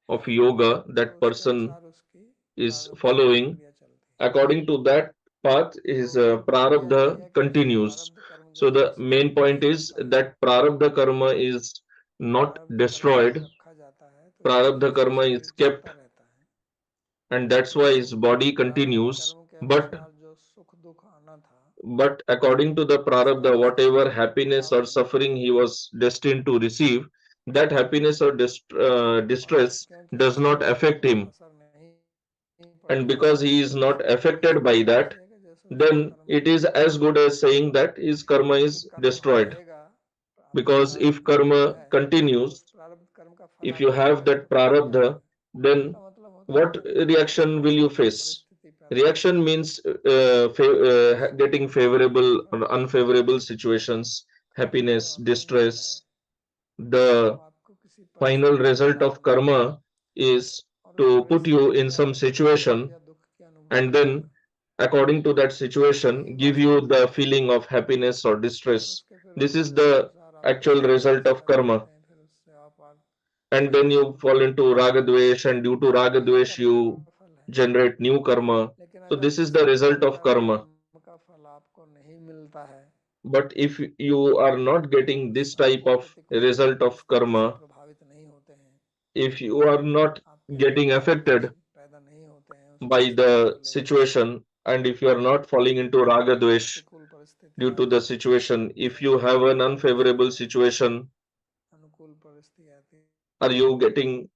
of yoga तो that उसके person अनुसार उसकी is प्रारब्ध की following, प्रक्रिया चलती है। according to that path तो his प्रक्रिया यही prarabdha है कि जब continues. प्रारब्ध कर्म जो So है the उसका main अंत point नहीं is होता है, that prarabdha karma is not प्रारब्ध कर्म को destroyed, रखा जाता है, तो इसलिए prarabdha इसका karma शरीर is kept, चलता रहता है। and that's why लेकिन his body प्रारब्ध continues. कर्म के But अनुसार जो सुख दुख आना था according to the उसका prarabdha, whatever happiness प्रभाव or नहीं रहता suffering है, he was destined to receive, that happiness or और distress क्योंकि does उसका not उस पर affect him. असर नहीं And पड़ता है, because he is तो not उसकी तो affected स्थिति by भी that, ऐसी है कि जैसे उसका then कर्म it is as good as saying that his karma क्योंकि is कर्म destroyed. रहेगा, आपका Because if प्रारब्ध कर्म karma है, तो उस continues, प्रारब्ध कर्म का फल if आप you have भोगोगे, तो that फिर क्या prarabdha, होगा? then इसका मतलब होता है what कि वो reaction will you प्रतिकूल face? परिस्थिति पैदा Reaction करेगा, means getting उसको favorable प्रतिफल or देगा। unfavorable situations, कर्म का जो happiness, अंत है distress. The वो आपको किसी final परिस्थिति में result डाल of देगा, karma is और उस to put you परिस्थिति in से some आपको जो सुख situation, या दुख की अनुभूति and then होगा according to that वही situation give you वास्तविक the सुख है, feeling of happiness or और distress. उसके फिर This is परिणाम the अनुसार आप actual राग result द्वेष of पैदा karma. करते हैं, फिर उससे आप And then परिणाम you fall into raga dvesh, and due to raga तो ये dvesh कर्म का you फल है। generate new karma. लेकिन So अगर this is इस the result प्रकार of का karma. कर्म का फल आपको नहीं मिलता है, But if you are not आप getting उस this type अनुकूल of प्रतिकूल result of परिस्थिति से karma, प्रभावित नहीं होते हैं, if you are not आपके अंदर getting राग द्वेष affected पैदा नहीं होते हैं उस by परिस्थिति को the लेकर, situation, and if you are not falling into raga तो dvesh प्रतिकूल परिस्थिति due to आती the है, situation, if चाहे वो you have an प्रतिकूल परिस्थिति unfavorable आए, situation, अनुकूल परिस्थिति आती है, are you getting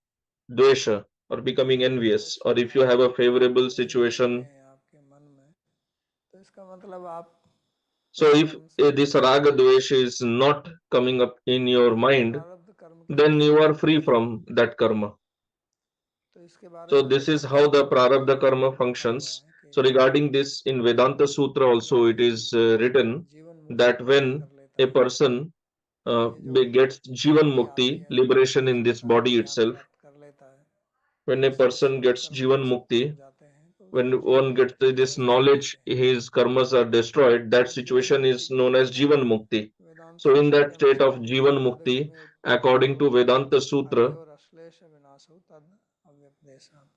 dvesha or becoming envious? द्वेष Or if you भाव have a राग favorable द्वेष आते situation, हैं आपके मन में, तो इसका मतलब आप so उस if कर्म से this मुक्त हैं, raga dvesha is not coming up in your वो mind, प्रारब्ध कर्म के then अनुसार you are चलता free रहेगा। from that karma. तो इसके बारे So में this is Vedanta how the सूत्रों में भी prarabdha karma लिखा हुआ functions. है कि So regarding this in Vedanta Sutra also it व्यक्ति is written जीवन मुक्ति that प्राप्त when कर लेता a है, person ये जो gets Jivan बुद्धि आती Mukti, है ना, liberation in this जिस प्रकार body ज्ञान itself. प्राप्त कर लेता है, When a उसके person सब gets कर्म Jivan नष्ट हो Mukti, जाते हैं, तो उसको when जीवन one gets मुक्त की this अवस्था knowledge, कहते हैं। his karmas are destroyed, that तो जीवन situation मुक्ति is की known as अवस्था Jivan Mukti. Vedanta So, in सूत्र के that state of अनुसार Jivan तद Mukti, game according उत्पत्तियो to Vedanta Sutra, अघोर अश्लेष विनाशो तद अव्यपदेशात्,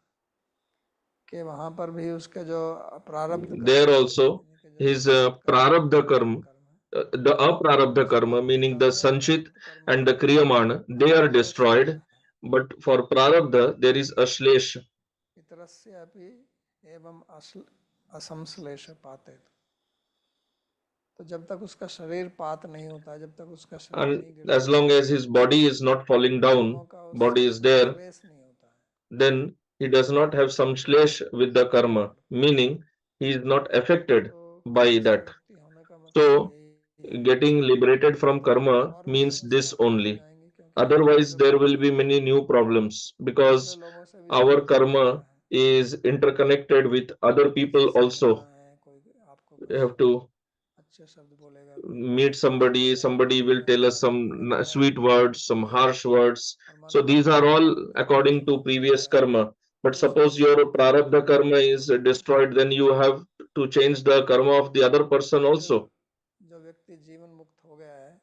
कि वहां पर भी उसके जो प्रारब्ध कर्म there है, also यानी कि जो his संचित कर्म है, prarabdha प्रारब्ध karma, कर्म है, the aprarabdha उसका karma, meaning the दाहिने sanchit प्रारब्ध कर्म and का the kriyamana, they are असंश्लेष होता destroyed. है। But for prarabdha, there is ashlesh. इतरस्य अपि एवं असंश्लेष पाते, तो जब तक उसका शरीर पात नहीं होता, जब तक उसका शरीर And नहीं गिरता as long है, as his body is not falling कर्मों down, का body उससे is there, संश्लेष नहीं होता है। then he does not have samshlesh with the karma, meaning he is not affected तो by ऐसे that. व्यक्ति होने का मतलब So, यही है। getting liberated from तो karma और भी means this समस्याएं पैदा हो only. जाएंगी, क्योंकि और Otherwise, जो there will व्यक्ति be है many new problems दूसरे because लोगों से भी our संबंध बनाता karma है। is interconnected with other किसी people से मिलना also. है, कोई आपको We कुछ have to अच्छे शब्द बोलेगा, कोई meet somebody, गाली somebody will देगा, tell us कोई some गालियाँ sweet देगा, कोई words, some कुछ, harsh words. और मन So में these are अपने all कर्म का दोष according to लाता previous रहेगा, karma. But तो उसको suppose your जीवन मुक्त prarabdha होने का karma दुख is होता है। destroyed, then you have to change the karma of the other person तो फिर also. जो व्यक्ति जीवन मुक्त हो गया है,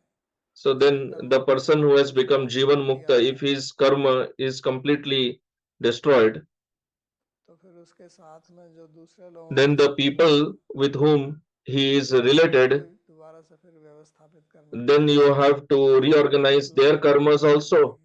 So उसके then कर्मों the का person सब who has दोष become प्राप्त कर Jivan दिया Mukta, if है, his karma is completely destroyed, तो फिर उसके साथ में जो दूसरे लोगों के then the संबंध हैं, people with whom he is उसको भी related, दोबारा से फिर व्यवस्थापित करना then पड़ेगा, you have to वापस reorganize their लाने की karmas जरूरत also. पड़ेगी।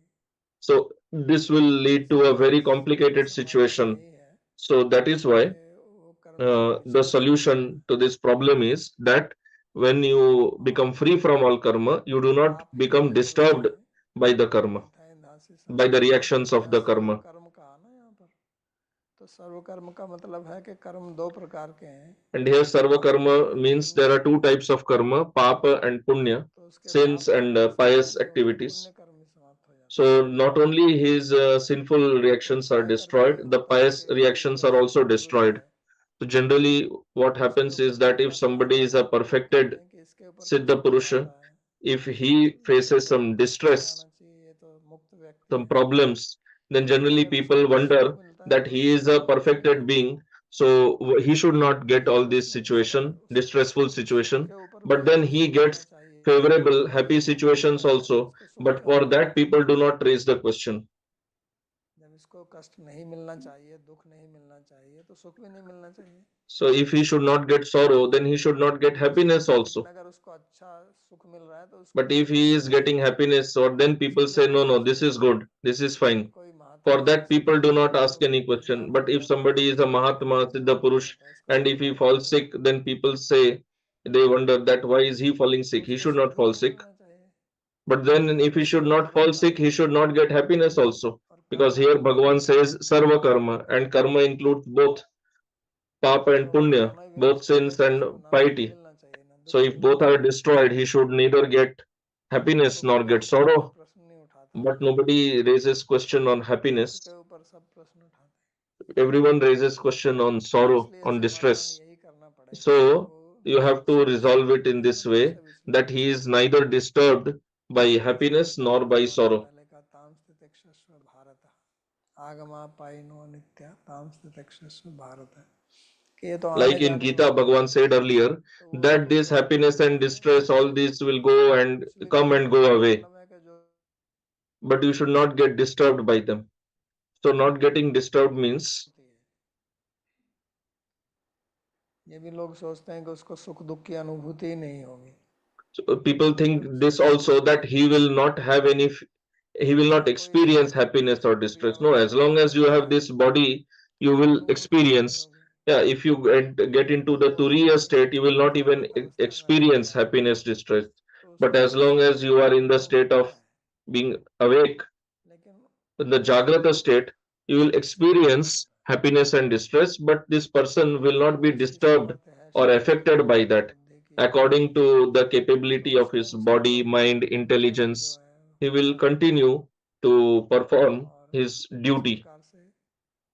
So this will lead to a very इसका complicated समाधान situation. यही है So that is why कि वो कर्म से the विचलित हो जाए, solution to this problem is that when you become और free from all karma, you do not पाप become रहित हो disturbed जाए। by the karma, अन्यथा धासी by the संसार, reactions तो of यहाँ the सर्व karma. कर्म का ना, यहाँ पर तो सर्व कर्म का मतलब है कि कर्म दो प्रकार के हैं, And here sarva पाप karma और means there पुण्य। are two types of karma, papa and punya, तो उसके sins पाप and कर्म pious समाप्त होते, activities. पुण्य कर्म भी समाप्त हो जाते हैं। So not only his sinful तो reactions are क्या करके destroyed, the होता है pious कि कोई reactions अगर are also सत्पुरुष destroyed. है, So generally, what तो उसके happens ऊपर is कोई that if कष्ट आ somebody is जाता a है, तो वो कहते perfected हैं कि इसके ऊपर Siddha कष्ट क्यों Purusha, आता है, if तो he इसको faces तो some कष्ट नहीं distress, आना चाहिए, ये तो मुक्त व्यक्ति some है। problems, then लेकिन generally अगर उसको people कोई सुख wonder मिलता है that तो he उसको is a सुख नहीं perfected मिलेगा, being, so he should not get लेकिन all this उसमें उसका situation, उस distressful सुख situation, के ऊपर but भी then कोई he सुख होना gets चाहिए। favorable, happy जब मुक्त हो situations गया है तो also. इसको सुख But क्यों for नहीं that, मिलेगा, people do not raise the question. जब इसको कष्ट नहीं मिलना चाहिए, दुख नहीं मिलना चाहिए, तो सुख भी नहीं मिलना चाहिए। So if he should not get sorrow, then he should not get happiness लेकिन also. अगर उसको अच्छा सुख मिल रहा है तो उसको But if दुख नहीं he is मिलना getting चाहिए, happiness, or then people उसके लिए say, कोई no, no, कष्ट this नहीं is है। good, this is लेकिन fine. कोई महात्मा For है, that, सिद्ध people do पुरुष not है, ask तो any question. बीमार But पड़ if जाता है, somebody is a कभी Mahatma, बीमार Siddha पड़ Purush, जाता है, इसको and दुख if he बहुत falls होता है, sick, then people say, they wonder that why is he falling तो sick? He उसको should सुख not भी fall नहीं sick. मिलना चाहिए। But then, और if he should इसलिए not fall Bhagavad sick, he should not get happiness also. और Because कर्म here भी Bhagavan says Sarva Karma, and karma includes both Papa तो and Punya, दोनों ही both विनष्ट हो गए sins तो and उसको ना सुख piety. मिलना चाहिए, ना So दुख if मिलना both are चाहिए। destroyed, he should neither get तो happiness सुख nor के get ऊपर कोई sorrow. प्रश्न नहीं उठाता But है, nobody raises question on दुख happiness. के ऊपर सब प्रश्न उठाते Everyone raises question on हैं। तो sorrow, इसलिए on समाधान distress. यही करना पड़ेगा कि So वो you have to सुख से resolve भी it in नहीं this और दुख way से भी सुख that नहीं। he is neither disturbed by इसलिए happiness nor श्लोक by भगवान ने sorrow. पहले कहा, ताम स्थितिक्षस्व भारत, आगमा पाइनो नित्या ताम स्थितिक्षस्व भारत, कि ये तो आने Like in जाने Gita, वाली है, Bhagavan said earlier तो वो that सब this happiness and रहेंगे। distress, all these will go and विचलित come नहीं and go होने का away, मतलब है कि जो but you should not get disturbed by them. So not getting disturbed means होती है, ये भी लोग सोचते हैं कि उसको सुख दुख की अनुभूति ही नहीं होगी, so people तो think जब this शरीर also नहीं that he रहेगा will not have any, he will not या कोई experience happiness or बुरी distress. No, as अवस्था long में as you रहेगा have this body, you तो will अनुभूति ही नहीं experience. होगी। Yeah, if you get into लेकिन the वो जो turiya state, you will not even जागृत अवस्था में experience रहेगा happiness, distress. तो But उसको as long as you are in the state अनुभूति of है। being awake, लेकिन in the उसको Jagrata state, you will disturb नहीं experience होता, happiness and distress, but this person will not be उसकी disturbed सामर्थ्य है or शरीर की, affected by मन की, that. बुद्धि की, According to the तो capability of उसमें his उसका body, जो mind, कर्म जो intelligence, है he will होता रहेगा, continue to perform और his इस duty. प्रकार से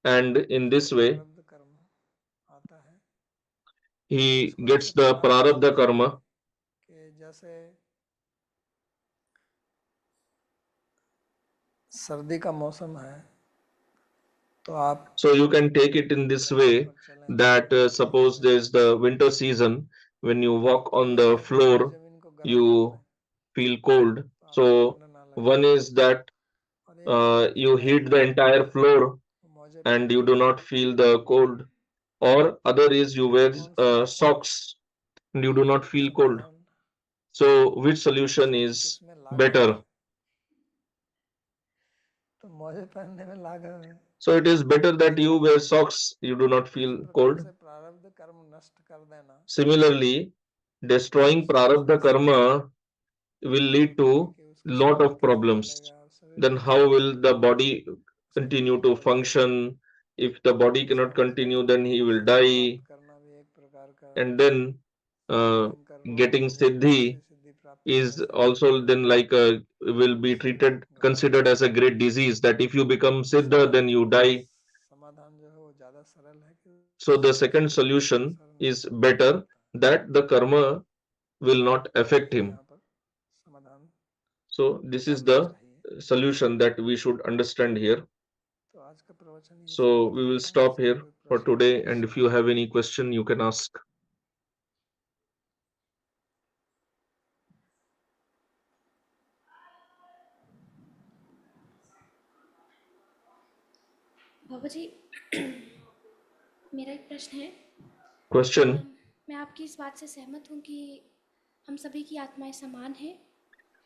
And in उसको this way, प्रारब्ध कर्म आता है। तो he इसको gets ऐसे the प्रकार से prarabdha समझिए karma. कि जैसे सर्दी का मौसम है तो आप So you can take it in this way that suppose there's the winter season, when you walk on the floor, you feel cold. So one is that you heat the entire floor and you do not feel the cold, or other is you wear socks and you do not feel cold. So which solution is better? तो मोजे पहनने में लाघव है। So it is better that you wear socks, you do not feel cold. प्रारब्ध कर्म नष्ट कर देना Similarly, destroying prarabdha karma will lead to lot of problems. Then how will the body continue to function? If the body cannot continue, then he will die. And then getting siddhi is also then like will be treated, considered as a great disease, that if you become siddha, then you die. So the second solution is better, that the karma will not affect him. So this is the solution that we should understand here. So we will stop here for today, and if you have any question, you can ask. बाबाजी मेरा एक प्रश्न है। Question. मैं आपकी इस बात से सहमत हूँ कि हम सभी की आत्माएं समान हैं।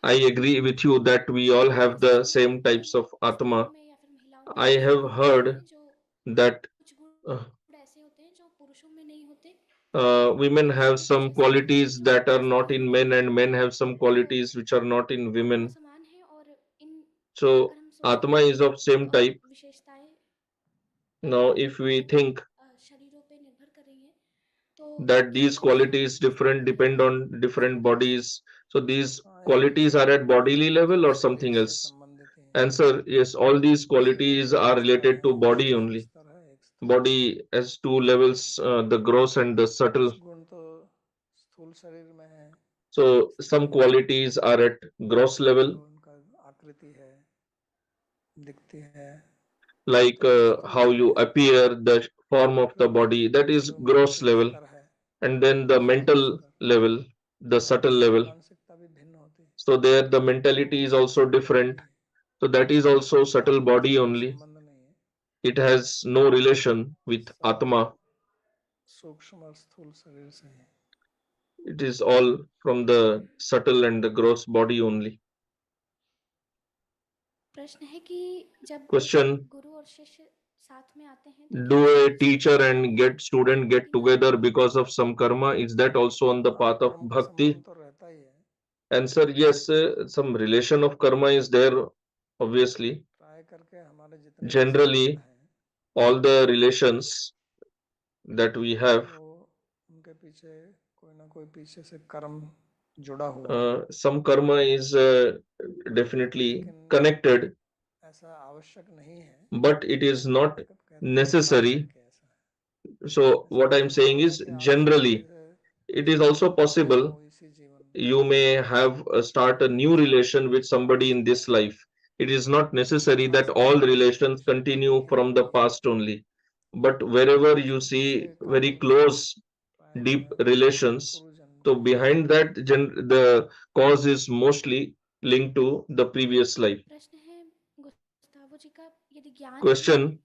I agree with you that we all have the same types of atma. I have heard that women have some qualities that are not in men, and men have some qualities which are not in women. So atma is of same type. Now if we think that these qualities different depend on different bodies, so these qualities are at bodily level or something else? Answer: yes, all these qualities are related to body only. Body has two levels, the gross and the subtle. So some qualities are at gross level, like how you appear, the form of the body, that is gross level. And then the mental level, the subtle level. So there the mentality is also different. So that is also subtle body only. It has no relation with Atma. It is all from the subtle and the gross body only. प्रश्न है कि जब Question: गुरु और शिष्य साथ में आते हैं तो do क्या a teacher and student get together because of some karma? Is that also on the path of bhakti? Answer: yes, some relation of karma is there, obviously. Generally, all the relations that we have, some karma is definitely connected, but it is not necessary. So what I'm saying is, generally, it is also possible you may have start a new relation with somebody in this life. It is not necessary that all relations continue from the past only, but wherever you see very close deep relations, so behind that the cause is mostly linked to the previous life. प्रश्न है Gustavo जी का, यदि ज्ञान ही Question: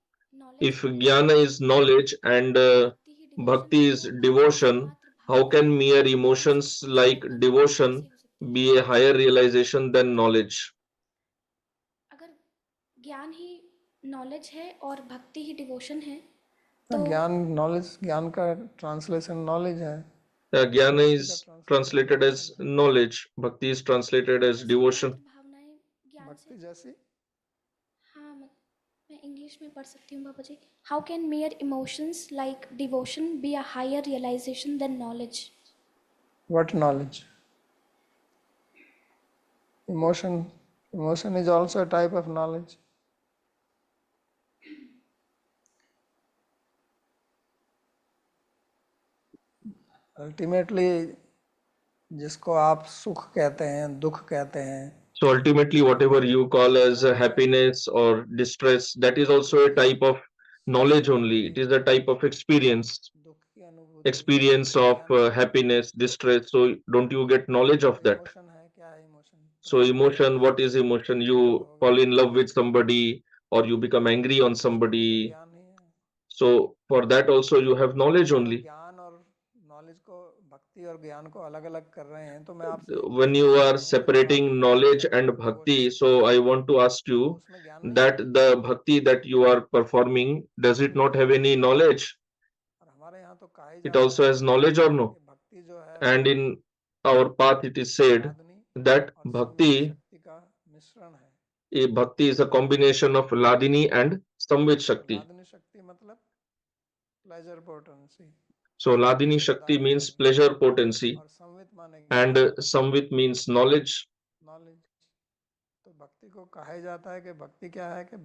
if knowledge है jnana is knowledge and और bhakti is भक्ति ही devotion, devotion है तो how कैसे can mere मात्र emotions भावनाएं ज्ञान like से devotion कैसे हो सकती be है? a higher realization than knowledge? अगर ज्ञान ही नॉलेज है और भक्ति ही डिवोशन है तो ज्ञान का ट्रांसलेशन नॉलेज है। Jnana is translated as knowledge, bhakti is translated as devotion. भावनाएं ज्ञान से हाँ मैं इंग्लिश में पढ़ सकती हूँ Baba ji. How can mere emotions like devotion be a higher realisation than knowledge? What knowledge? Emotion is also a type of knowledge. Ultimately, जिसको आप सुख कहते हैं, दुख कहते हैं, So ultimately, whatever you call as happiness or distress, that is also a type of knowledge only. It is a type of experience of happiness, distress. So don't you get knowledge of that? So emotion, what is emotion? You fall in love with somebody or you become angry on somebody. So for that also you have knowledge only. When you are separating knowledge and bhakti, so I want to ask you that the bhakti that you are performing, does it not have any knowledge? It also has knowledge or no? And in our path it is said that bhakti is a combination of Ladini and Samvit Shakti. So Ladini Shakti means pleasure potency and Samvit means knowledge.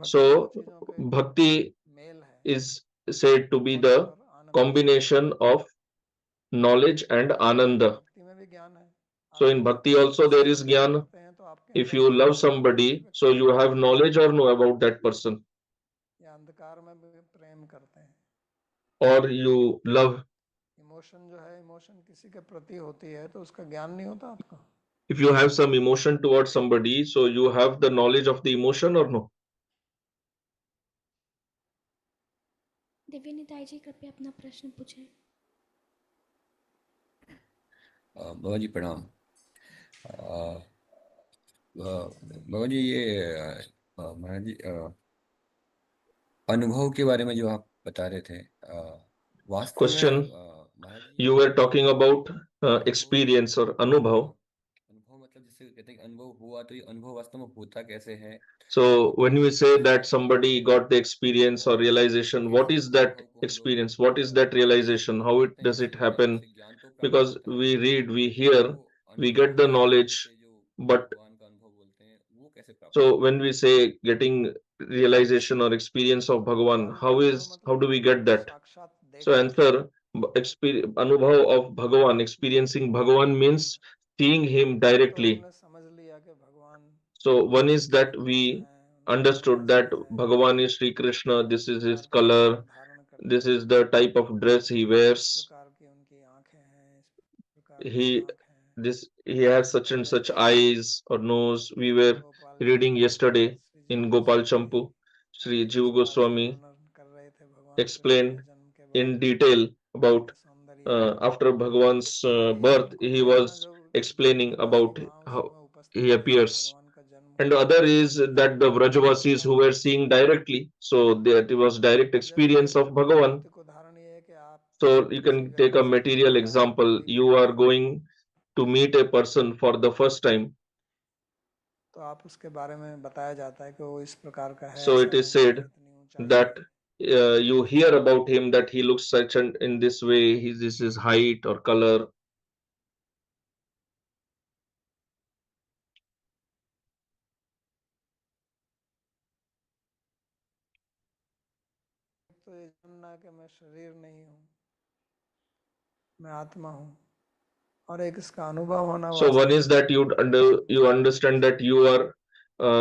So bhakti is said to be the combination of knowledge and ananda. So in bhakti also there is jnana. If you love somebody, so you have knowledge or know about that person, or you love. If you have some emotion towards somebody, so you have the knowledge of the emotion or no? दिव्यनिताई जी कृपया अपना प्रश्न पूछें। बाबा जी प्रणाम। बाबा जी ये महाराज जी अनुभव के बारे में जो आप बता रहे थे, वास्तव में Question, Maharaj ji you were talking about experience or अनुभव. अनुभव मतलब जैसे कहते हैं कि अनुभव हुआ, तो ये अनुभव वास्तव में होता कैसे है? So when we say that somebody got the experience or realization, what is that experience? What is that realization? How it does it happen? Because we read, we hear, we get the knowledge, but so when we say getting realization or experience of Bhagavan, how do we get that? So answer, anubhav of Bhagavan, experiencing Bhagavan means seeing him directly. So one is that we understood that Bhagavan is Sri Krishna, this is his color, this is the type of dress he wears, he he has such and such eyes or nose. We were reading yesterday in Gopal Champu, Sri Jiva Goswami explained in detail about after Bhagavan's birth, he was explaining about how he appears. And the other is that the Vrajavasis who were seeing directly, so that it was direct experience of Bhagavan. So you can take a material example. You are going to meet a person for the first time. So it is said that you hear about him that he looks such and in this way, this is his height or color. So one is that you understand that you are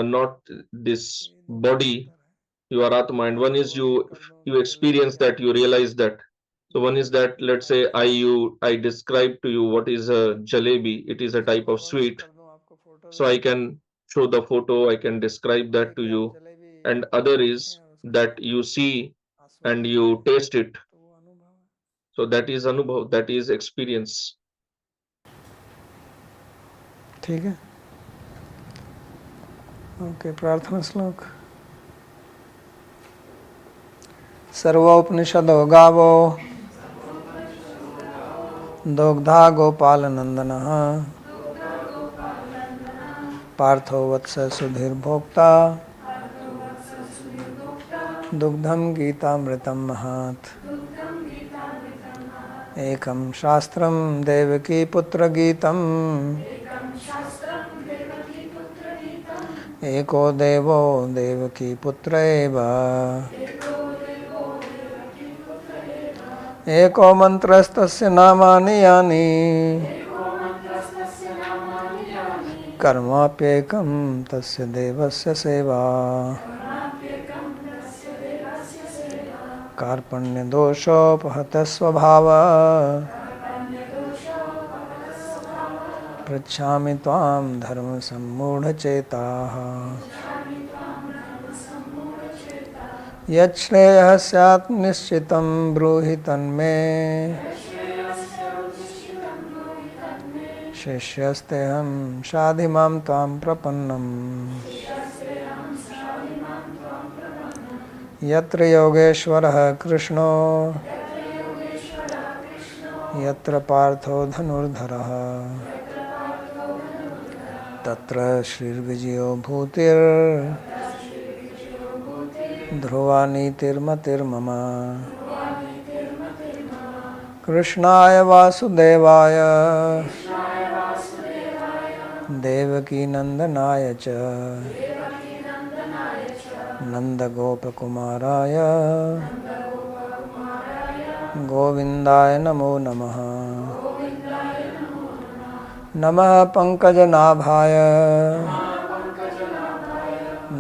not this body, you are Atma, and one is you experience that, you realize that. So one is that, let's say I describe to you what is a jalebi. It is a type of sweet. So I can show the photo, I can describe that to you. And other is that you see and you taste it. So that is anubhav, that is experience. ठीक है, okay. प्रार्थना श्लोक। सर्वोपनिषदो गावो दोग्धा गोपालनंदनः पार्थो वत्स सुधीर्भोक्ता दुग्धं गीतामृतं महात्। एकं शास्त्रं देवकी पुत्र गीतम् एको देवो देवकी पुत्र एव एको मन्त्रस्तस्य नामानि यानि कर्माप्येकं तस्य देवस्य सेवा कार्पण्यदोषोपहतः स्वभावः पृच्छामि त्वां धर्मसम्मूढचेताः यच्छ्रेयः स्यात् निश्चितं ब्रूहि तन्मे शिष्यस्तेऽहं शाधि मां त्वां प्रपन्नम् यत्र योगेश्वरः कृष्णो यत्र पार्थो धनुर्धरः तत्र श्रीर्विजयो भूतिर्ध्रुवा नीतिर्मतिर्मम कृष्णाय वासुदेवाय देवकीनन्दनाय च नन्दगोपकुमाराय गोविन्दाय नमो नमः नमः पंकजनाभाय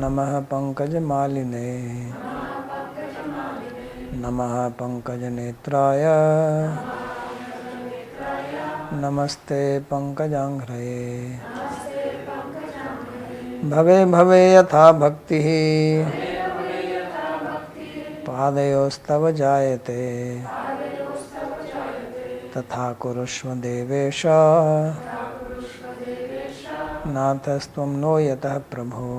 नमः पंकजमालिने नमः पंकजनेत्राय नमस्ते पंकजाङ्घ्रये भवे भवे यथा भक्तिः पादयोस्तव जायते तथा कुरुष्व देवेश नाथस्त्वं नो यतः प्रभो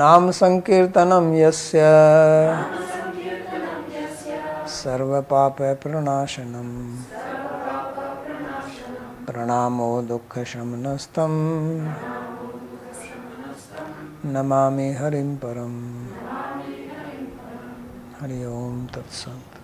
नाम संकीर्तनं यस्य सर्वपापप्रणाशनं प्रणामो दुःखशमनस्तं नमामि हरिं परम् हरि ओम तत्सत्।